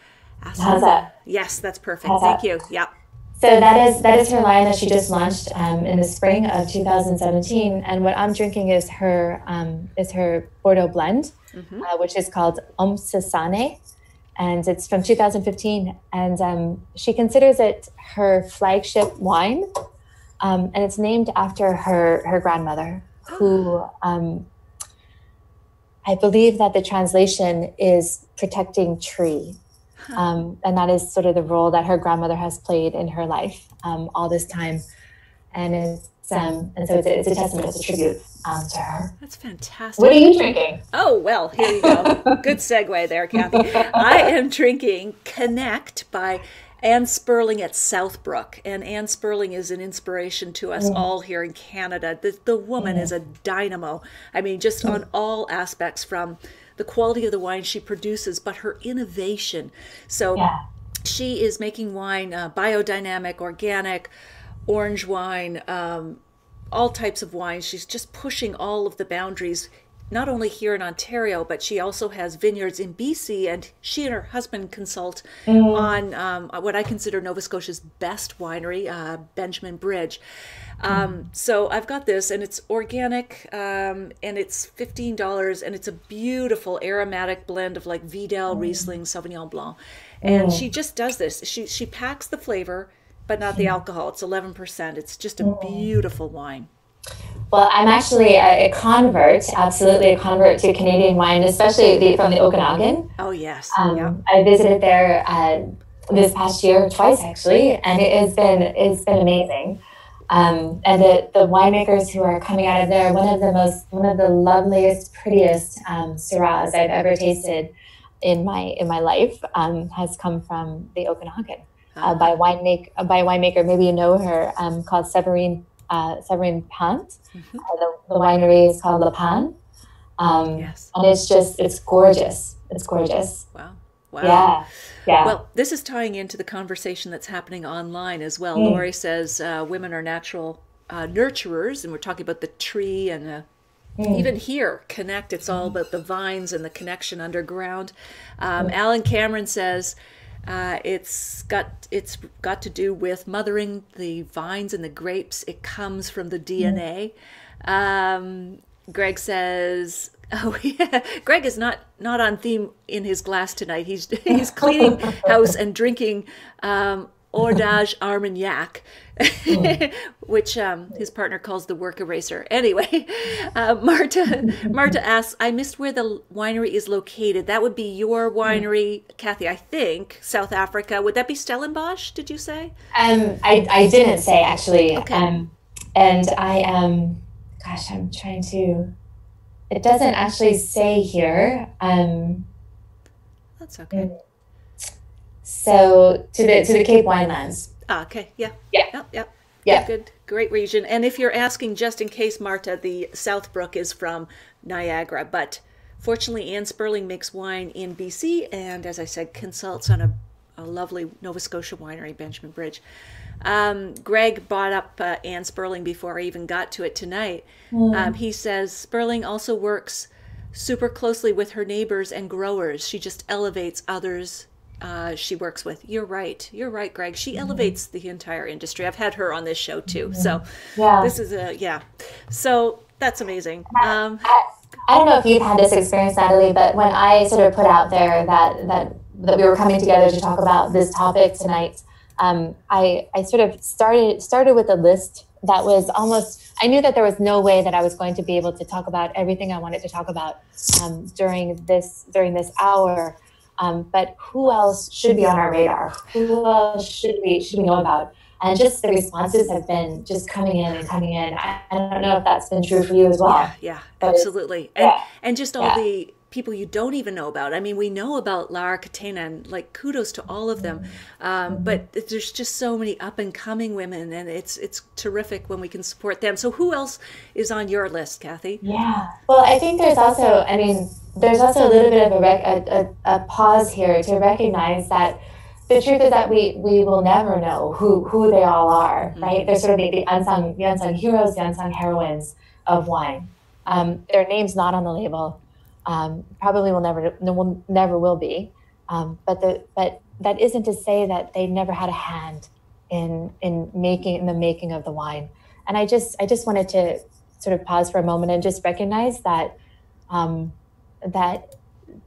How's that? Yes, that's perfect. Thank you. Yep. So that is her line that she just launched in the spring of 2017, and what I'm drinking is her Bordeaux blend, which is called Omsasane, and it's from 2015, and she considers it her flagship wine, and it's named after her grandmother, who I believe that the translation is protecting tree. And that is sort of the role that her grandmother has played in her life all this time, and so it's a testament, it's a tribute to her. That's fantastic. What are you drinking? Oh, well, here you go. Good segue there, Kathy. I am drinking Connect by Anne Sperling at Southbrook, and Anne Sperling is an inspiration to us all here in Canada. The woman is a dynamo. I mean, just on all aspects, from the quality of the wine she produces, but her innovation. So she is making wine, biodynamic, organic, orange wine, all types of wines. She's just pushing all of the boundaries, not only here in Ontario, but she also has vineyards in BC, and she and her husband consult on what I consider Nova Scotia's best winery, Benjamin Bridge. So I've got this, and it's organic, and it's $15, and it's a beautiful aromatic blend of like Vidal, Riesling, Sauvignon Blanc. And she just does this. She packs the flavor, but not the alcohol. It's 11%. It's just a beautiful wine. Well, I'm actually a convert, absolutely a convert to Canadian wine, especially from the Okanagan. Oh, yes. I visited there this past year twice, actually, and it's been amazing. And the winemakers who are coming out of there, one of the loveliest, prettiest Syrahs I've ever tasted in my life has come from the Okanagan by a winemaker. Maybe you know her, called Séverine Pant. The winery is called Le Pan. Yes. And it's gorgeous. It's gorgeous. Wow. Yeah. Well, this is tying into the conversation that's happening online as well. Lori says women are natural nurturers, and we're talking about the tree, and even here, Connect, it's all about the vines and the connection underground. Alan Cameron says it's got to do with mothering the vines and the grapes. It comes from the DNA. Greg says, oh yeah, Greg is not on theme in his glass tonight. He's cleaning house and drinking Ordage Armagnac, which his partner calls the work eraser. Anyway, Marta asks, I missed where the winery is located. That would be your winery, Kathy, I think, South Africa. Would that be Stellenbosch, did you say? I didn't say, actually. Okay. And I am, gosh, I'm trying to, it doesn't actually say here. That's okay. So to the Cape Winelands. Okay, yeah. Yeah. Good, great region. And if you're asking, just in case, Marta, the Southbrook is from Niagara, but fortunately Anne Sperling makes wine in BC, and as I said, consults on a lovely Nova Scotia winery, Benjamin Bridge. Greg brought up Anne Sperling before I even got to it tonight. He says Sperling also works super closely with her neighbors and growers. She just elevates others she works with. You're right, Greg. She elevates the entire industry. I've had her on this show too. So this is so that's amazing. I don't know if you've had this experience, Natalie, but when I sort of put out there that we were coming together to talk about this topic tonight, I sort of started with a list that was almost, I knew that there was no way that I was going to be able to talk about everything I wanted to talk about during this hour. But who else should be on our radar? Who else should we know about? And just the responses have been just coming in and coming in. I don't know if that's been true for you as well. Yeah, but absolutely. And just all yeah. the people you don't even know about. I mean, we know about Lara Catena, and like kudos to all of them. But there's just so many up and coming women, and it's terrific when we can support them. So who else is on your list, Kathy? Yeah. Well, I think there's also, there's also a little bit of a pause here to recognize that the truth is that we will never know who they all are, right? They're sort of the unsung heroes, the unsung heroines of wine. Their name's not on the label. Probably never will be. But that isn't to say that they never had a hand in the making of the wine. And I just wanted to sort of pause for a moment and just recognize that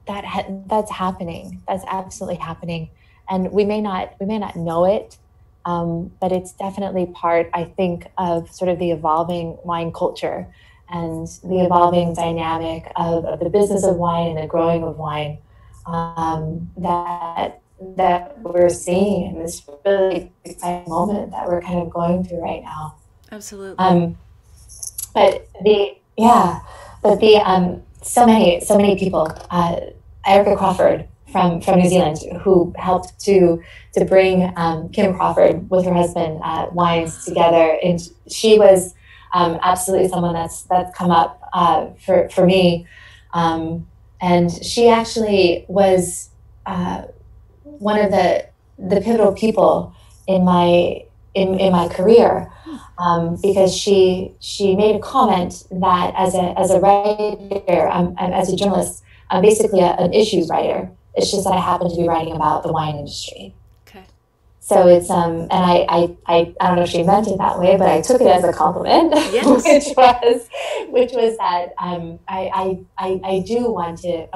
that's happening. That's absolutely happening. And we may not know it, but it's definitely part, I think, of sort of the evolving wine culture and the evolving dynamic of the business of wine and the growing of wine that we're seeing in this really exciting moment that we're kind of going through right now. Absolutely. So many people. Erica Crawford from New Zealand, who helped to bring Kim Crawford with her husband wines together, and she was absolutely someone that's come up for me, and she actually was one of the pivotal people in my career, because she made a comment that as a writer, as a journalist, I'm basically an issues writer. It's just that I happen to be writing about the wine industry. Okay. So it's and I don't know if she meant it that way, but I took it as a compliment. Yes. which was that I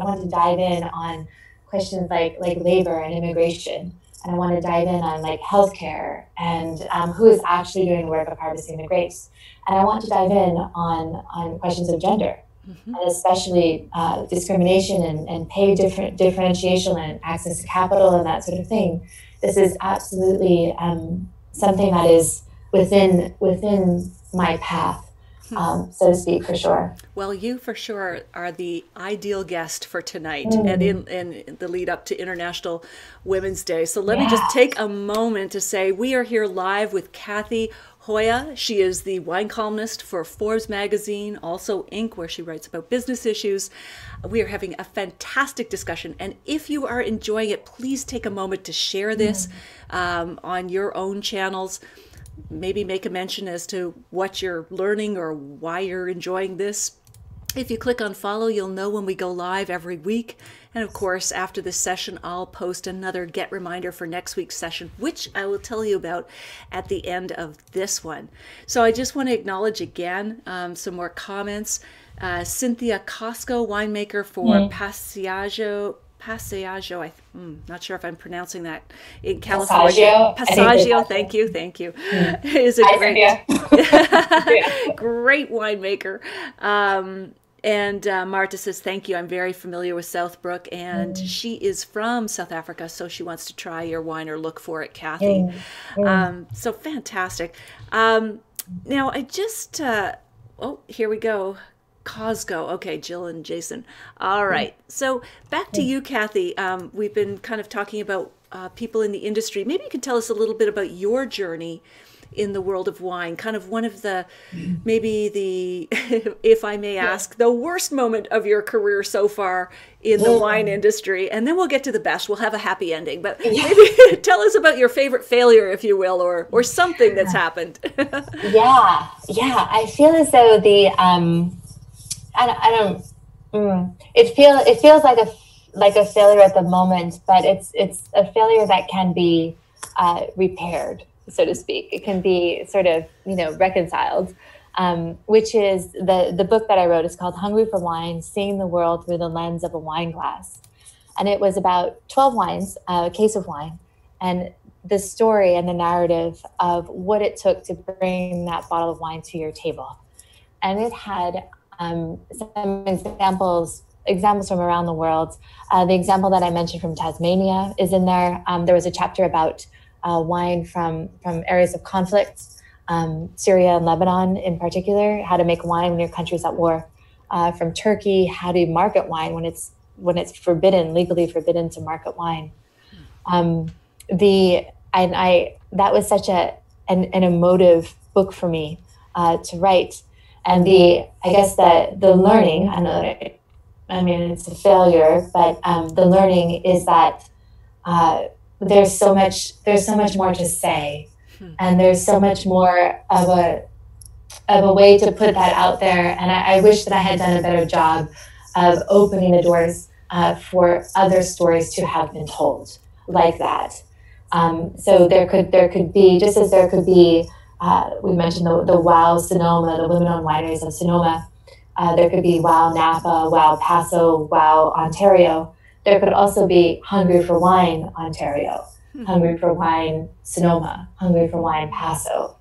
want to dive in on questions like labor and immigration, and I want to dive in on like healthcare and who is actually doing the work of harvesting the grapes, and I want to dive in on questions of gender. Mm-hmm. And especially discrimination and pay differentiation and access to capital and that sort of thing. This is absolutely something that is within my path, so to speak, for sure. Well, you for sure are the ideal guest for tonight and in the lead up to International Women's Day. So let me just take a moment to say we are here live with Kathy Hoya. She is the wine columnist for Forbes magazine, also Inc., where she writes about business issues. We are having a fantastic discussion, and if you are enjoying it, please take a moment to share this on your own channels. Maybe make a mention as to what you're learning or why you're enjoying this. If you click on follow, you'll know when we go live every week. And of course, after this session, I'll post another get reminder for next week's session, which I will tell you about at the end of this one. So I just want to acknowledge again some more comments. Cynthia Costco, winemaker for Passaggio, I'm not sure if I'm pronouncing that, in California. Passaggio, thank you. Is a great winemaker. And Marta says, thank you. I'm very familiar with Southbrook, and she is from South Africa, so she wants to try your wine or look for it, Kathy. So fantastic. Now, I just, here we go. Costco. Okay, Jill and Jason. All right. So back to you, Kathy. We've been kind of talking about people in the industry. Maybe you could tell us a little bit about your journey in the world of wine, kind of one of the, maybe the, if I may ask, the worst moment of your career so far in the wine industry. And then we'll get to the best. We'll have a happy ending. But maybe tell us about your favorite failure, if you will, or something that's happened. I feel as though the, it feels like a failure at the moment, but it's a failure that can be repaired, so to speak. It can be sort of, reconciled, which is the book that I wrote is called Hungry for Wine, Seeing the World Through the Lens of a Wine Glass. And it was about 12 wines, a case of wine, and the story and the narrative of what it took to bring that bottle of wine to your table. And it had some examples examples from around the world. The example that I mentioned from Tasmania is in there. There was a chapter about wine from areas of conflict, Syria and Lebanon in particular, how to make wine when your country's at war. From Turkey, how to market wine when it's forbidden, legally forbidden to market wine. That was such an emotive book for me to write. And the learning, I mean, it's a failure, but the learning is that there's so much more to say, and there's so much more of a way to put that out there. And I wish that I had done a better job of opening the doors for other stories to have been told like that. So there could be, just as there could be, we mentioned the WOW Sonoma, the women-owned wineries of Sonoma. There could be WOW Napa, WOW Paso, WOW Ontario. There could also be Hungry for Wine Ontario, Hungry for Wine Sonoma, Hungry for Wine Paso.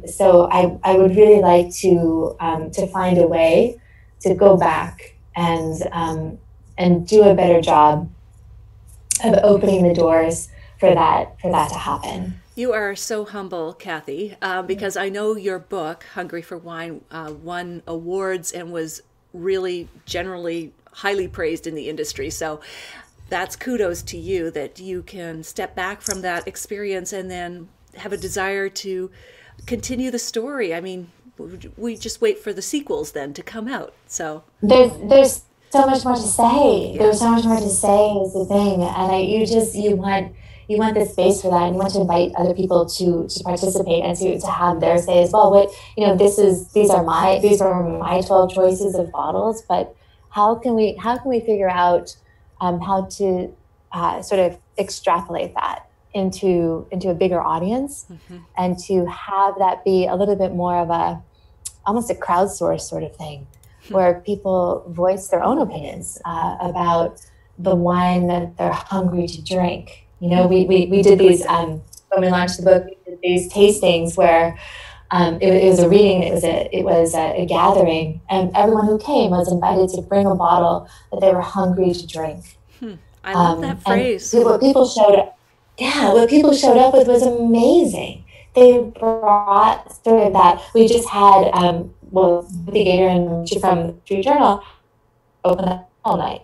So I would really like to find a way to go back and do a better job of opening the doors for that to happen. You are so humble, Kathy, because I know your book, Hungry for Wine, won awards and was really generally highly praised in the industry. So that's kudos to you that you can step back from that experience and then have a desire to continue the story. I mean, we just wait for the sequels then to come out. So there's so much more to say. Yeah. There's so much more to say is the thing, and you want the space for that, and you want to invite other people to participate and to have their say as well. These are my 12 choices of bottles, but how can we figure out how to sort of extrapolate that into a bigger audience, and to have that be a little bit more of almost a crowdsourced sort of thing, where people voice their own opinions about the wine that they're hungry to drink. You know, we did these, when we launched the book, we did these tastings where it was a reading, it was a gathering, and everyone who came was invited to bring a bottle that they were hungry to drink. I love that phrase. What people showed up with was amazing. They brought sort of that. We just had, the Gator and from Street Journal open up all night.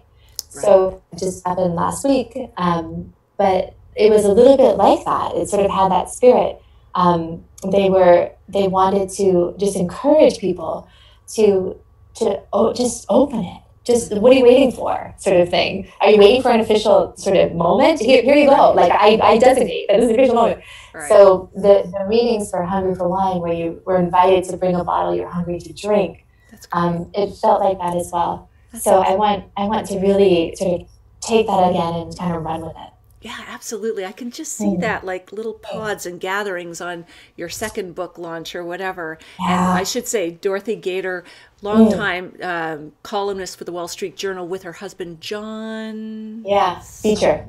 Right. So it just happened last week. But it was a little bit like that. It sort of had that spirit. They wanted to just encourage people to just open it. Just, what are you waiting for, sort of thing? Are you waiting for an official sort of moment? Here you go. Like, I designate that this is an official moment. Right. So the readings for Hungry for Wine, where you were invited to bring a bottle you're hungry to drink, it felt like that as well. So I want to really sort of take that again and kind of run with it. Yeah, absolutely. I can just see that, like little pods and gatherings on your second book launch or whatever. Yeah. And I should say, Dorothy Gator, longtime columnist for the Wall Street Journal with her husband, John. Yeah, Beecher.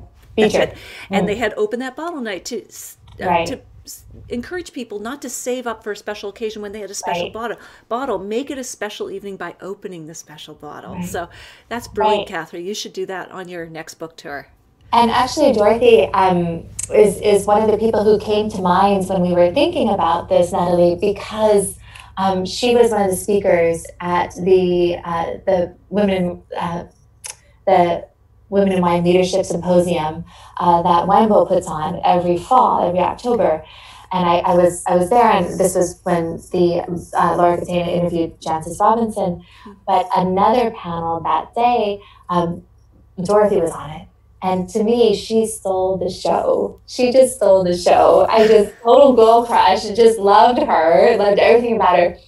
And they had opened that bottle night to encourage people not to save up for a special occasion when they had a special bottle. Make it a special evening by opening the special bottle. Right. So that's brilliant, Catherine. You should do that on your next book tour. And actually, Dorothy is one of the people who came to mind when we were thinking about this, Natalie, because she was one of the speakers at the Women in Wine Leadership Symposium that WineBowl puts on every fall, every October. And I was there, and this was when Laura Catena interviewed Jancis Robinson. But another panel that day, Dorothy was on it. And to me, she stole the show. She just stole the show. Total girl crush, just loved her, loved everything about her.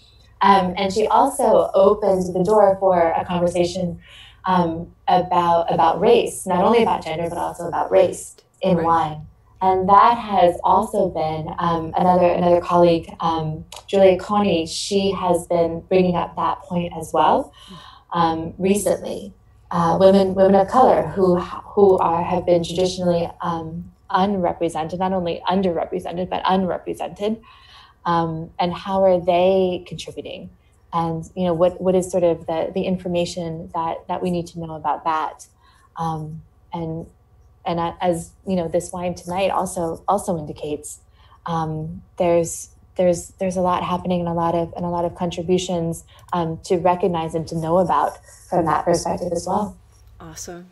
And she also opened the door for a conversation about race, not only about gender, but also about race in wine. And that has also been another colleague, Julia Coney. She has been bringing up that point as well recently. Women of color who have been traditionally unrepresented, not only underrepresented but unrepresented, and how are they contributing and what is sort of the information that we need to know about that, and as this wine tonight also indicates, there's a lot happening and a lot of contributions to recognize and to know about from that perspective as well. Awesome.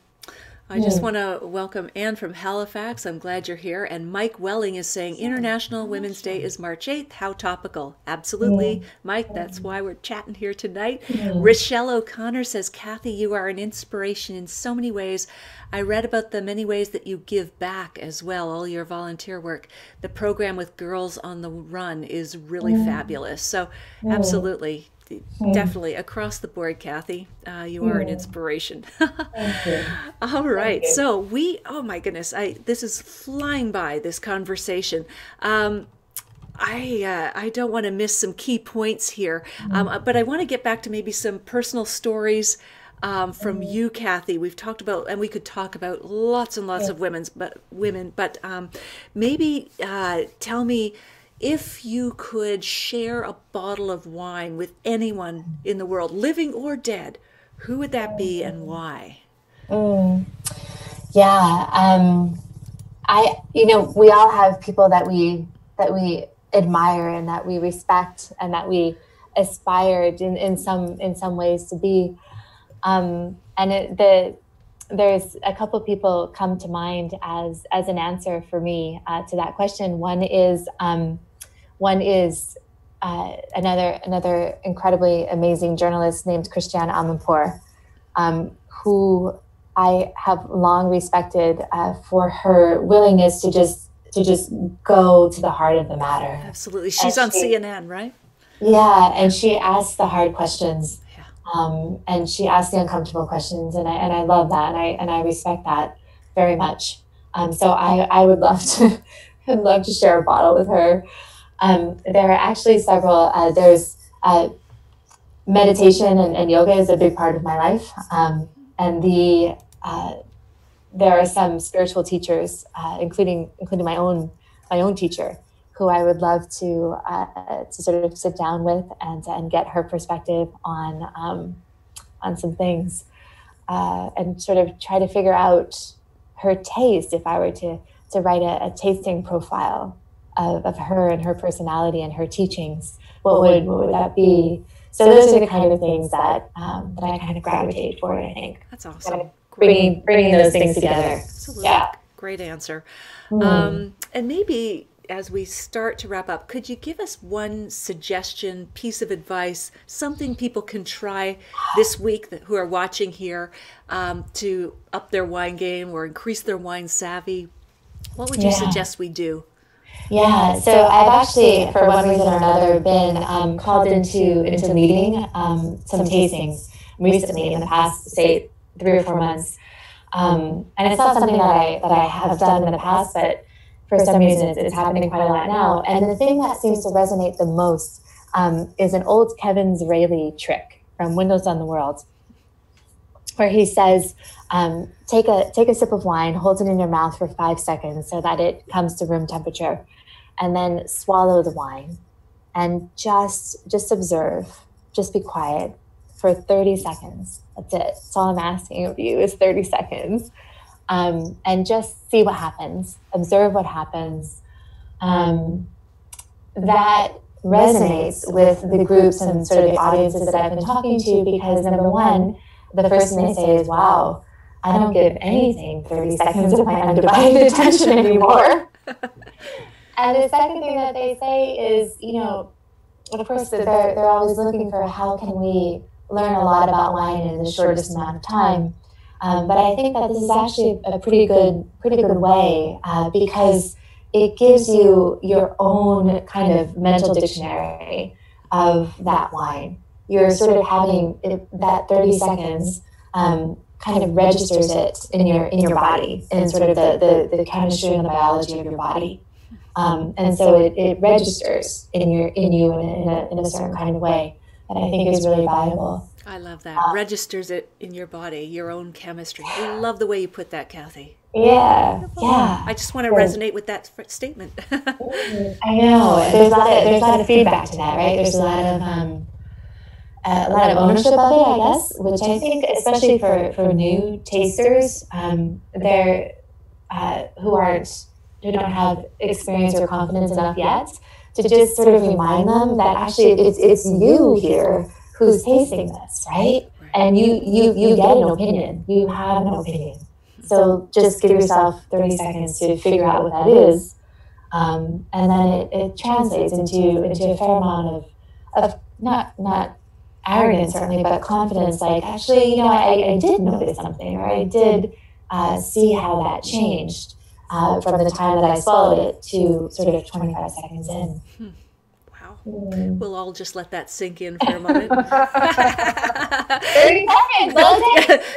I just want to welcome Anne from Halifax. I'm glad you're here. And Mike Welling is saying International Women's Day is March 8th. How topical. Absolutely. Mike, that's why we're chatting here tonight. Rochelle O'Connor says, Kathy, you are an inspiration in so many ways. I read about the many ways that you give back as well, all your volunteer work. The program with Girls on the Run is really fabulous. So absolutely. Definitely across the board, Kathy. You are an inspiration. Thank you. All right. Thank you. So oh my goodness, this is flying by, this conversation. I don't want to miss some key points here, but I want to get back to maybe some personal stories from you, Kathy. We've talked about, and we could talk about lots and lots of women, but maybe tell me, if you could share a bottle of wine with anyone in the world, living or dead, who would that be and why? Yeah, we all have people that we admire and that we respect and that we aspired in some ways to be. There's a couple of people come to mind as an answer for me to that question. One is another incredibly amazing journalist named Christiane Amanpour, who I have long respected for her willingness to just go to the heart of the matter. Absolutely. She's on CNN, right? Yeah, and she asks the hard questions. And she asks the uncomfortable questions, and I love that, and I respect that very much. So I would love to share a bottle with her. There are actually several. There's meditation and yoga is a big part of my life, and there are some spiritual teachers, including my own teacher, who I would love to sort of sit down with and get her perspective on some things, and sort of try to figure out her taste. If I were to write a tasting profile of her and her personality and her teachings, what would that be? So those are the kind of things that I kind of gravitate toward, I think. That's awesome. Kind of bringing those things together. Absolutely. Yeah. Great answer. And maybe as we start to wrap up, could you give us one suggestion, piece of advice, something people can try this week who are watching here to up their wine game or increase their wine savvy? What would you suggest we do? Yeah, so I've actually, for one reason or another, been called into leading some tastings recently in the past, say, 3 or 4 months. And it's not something that I have done in the past, but for some reason it's happening quite a lot now. And the thing that seems to resonate the most is an old Kevin Zraly trick from Windows on the World, where he says, take a sip of wine, hold it in your mouth for 5 seconds so that it comes to room temperature, and then swallow the wine and just observe, just be quiet for 30 seconds. That's it. That's all I'm asking of you is 30 seconds. And just see what happens, observe what happens. That resonates with the groups and sort of the audiences that I've been talking to, because number one, the first thing they say is, wow, I don't give anything 30 seconds of my undivided attention anymore. And the second thing that they say is, of course, they're always looking for how can we learn a lot about wine in the shortest amount of time. But I think that this is actually a pretty good way, because it gives you your own kind of mental dictionary of that wine. You're sort of having that 30 seconds kind of registers it in your body, in sort of the chemistry and the biology of your body. And so it registers in you in a certain kind of way that I think is really valuable. I love that. Registers it in your body, your own chemistry. I love the way you put that, Kathy. Yeah. I just want to resonate with that statement. I know. There's a lot of feedback to that, right? There's a lot of a lot of ownership of it, I guess, which I think, especially for new tasters, they're who don't have experience or confidence enough yet, to just sort of remind them that actually it's you here who's tasting this, right? And you get an opinion. You have an opinion. So just give yourself 30 seconds to figure out what that is. And then it translates into a fair amount of not arrogance certainly, but confidence, like, actually, I did notice something, or I did see how that changed from the time that I swallowed it to sort of 25 seconds in. Wow. We'll all just let that sink in for a moment. 30 seconds,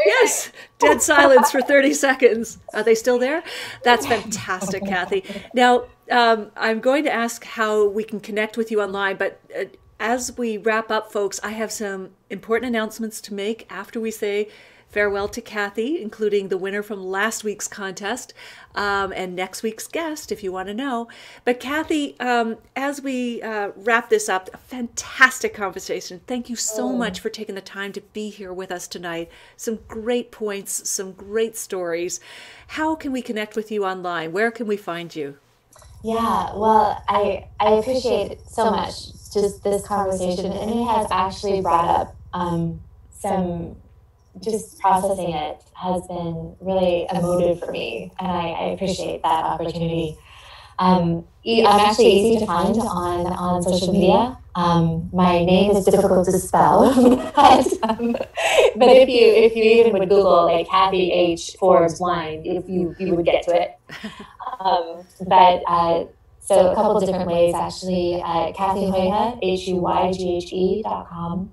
yes, dead silence for 30 seconds. Are they still there? That's fantastic, Kathy. Now, I'm going to ask how we can connect with you online, but as we wrap up, folks, I have some important announcements to make after we say farewell to Kathy, including the winner from last week's contest and next week's guest, if you want to know. But Kathy, as we wrap this up, a fantastic conversation. Thank you so much for taking the time to be here with us tonight. Some great points, some great stories. How can we connect with you online? Where can we find you? Yeah, well, I appreciate it so much, just this conversation, and it has actually brought up some, just processing it has been really emotive for me, and I appreciate that opportunity. I'm actually easy to find on social media. My name is difficult to spell, but if you even would Google like Kathy H. Forbes Wine, you would get to it. So a couple of different ways, actually. Kathy Huyghe, HUYGHE.com.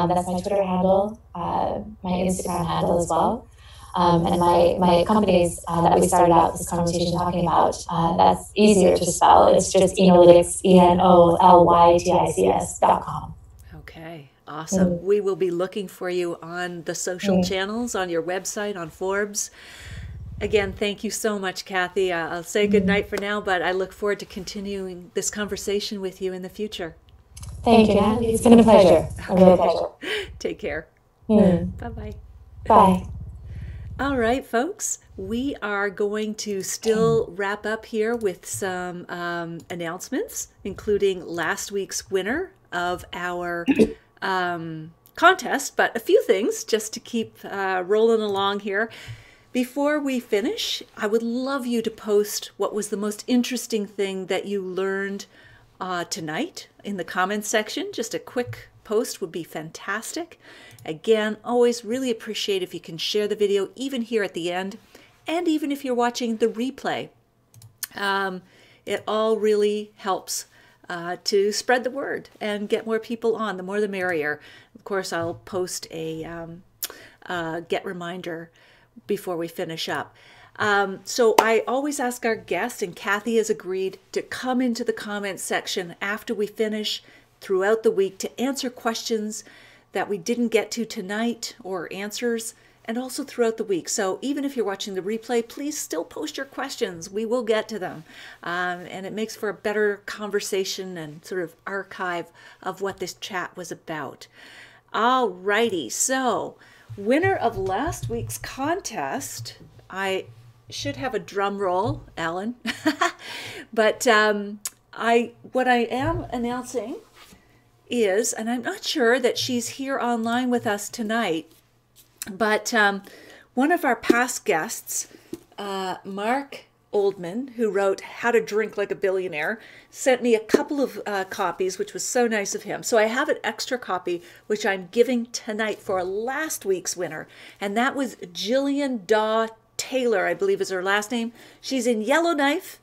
That's my Twitter handle, my Instagram handle as well. And my companies that we started out this conversation talking about, that's easier to spell. It's just Enolytics, ENOLYTICS.com. Okay, awesome. We will be looking for you on the social channels, on your website, on Forbes. Again, thank you so much, Kathy. I'll say good night for now, but I look forward to continuing this conversation with you in the future. Thank you, Natalie. It's been a pleasure. A real pleasure. Take care. Bye-bye. Bye. All right, folks. We are going to still wrap up here with some announcements, including last week's winner of our contest, but a few things just to keep rolling along here. Before we finish, I would love you to post what was the most interesting thing that you learned tonight in the comments section. Just a quick post would be fantastic. Again, always really appreciate if you can share the video, even here at the end, and even if you're watching the replay. It all really helps to spread the word and get more people on. The more the merrier. Of course, I'll post a get reminder before we finish up. So I always ask our guests, and Kathy has agreed, to come into the comments section after we finish throughout the week to answer questions that we didn't get to tonight, or answers, and also throughout the week. So even if you're watching the replay, please still post your questions. We will get to them. And it makes for a better conversation and sort of archive of what this chat was about. All righty, so winner of last week's contest, I should have a drum roll, Alan, but what I am announcing is, and I'm not sure that she's here online with us tonight, but one of our past guests, Mark Oldman, who wrote How to Drink Like a Billionaire, sent me a couple of copies, which was so nice of him. So I have an extra copy, which I'm giving tonight for last week's winner. And that was Jillian Daw Taylor, I believe is her last name. She's in Yellowknife.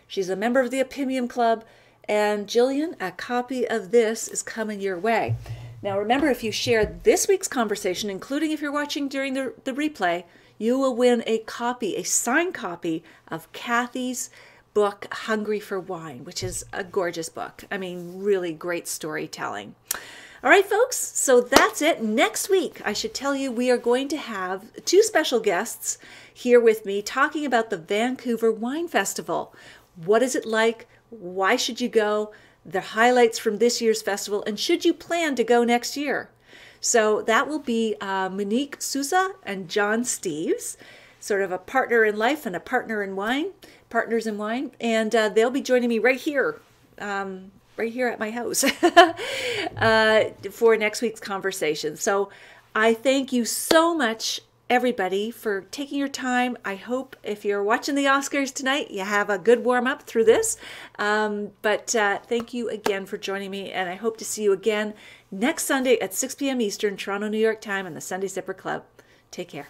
She's a member of the Opimium Club. And Jillian, a copy of this is coming your way. Now remember, if you share this week's conversation, including if you're watching during the replay, you will win a copy, a signed copy of Kathy's book, Hungry for Wine, which is a gorgeous book. I mean, really great storytelling. All right, folks, so that's it. Next week, I should tell you, we are going to have two special guests here with me talking about the Vancouver Wine Festival. What is it like? Why should you go? The highlights from this year's festival, and should you plan to go next year? So that will be Monique Souza and John Steeves, sort of a partner in life and a partner in wine, partners in wine. And they'll be joining me right here at my house for next week's conversation. So I thank you so much, everybody, for taking your time. I hope if you're watching the Oscars tonight, you have a good warm up through this. But thank you again for joining me, and I hope to see you again next Sunday at 6 p.m. Eastern, Toronto, New York time, in the Sunday Sipper Club. Take care.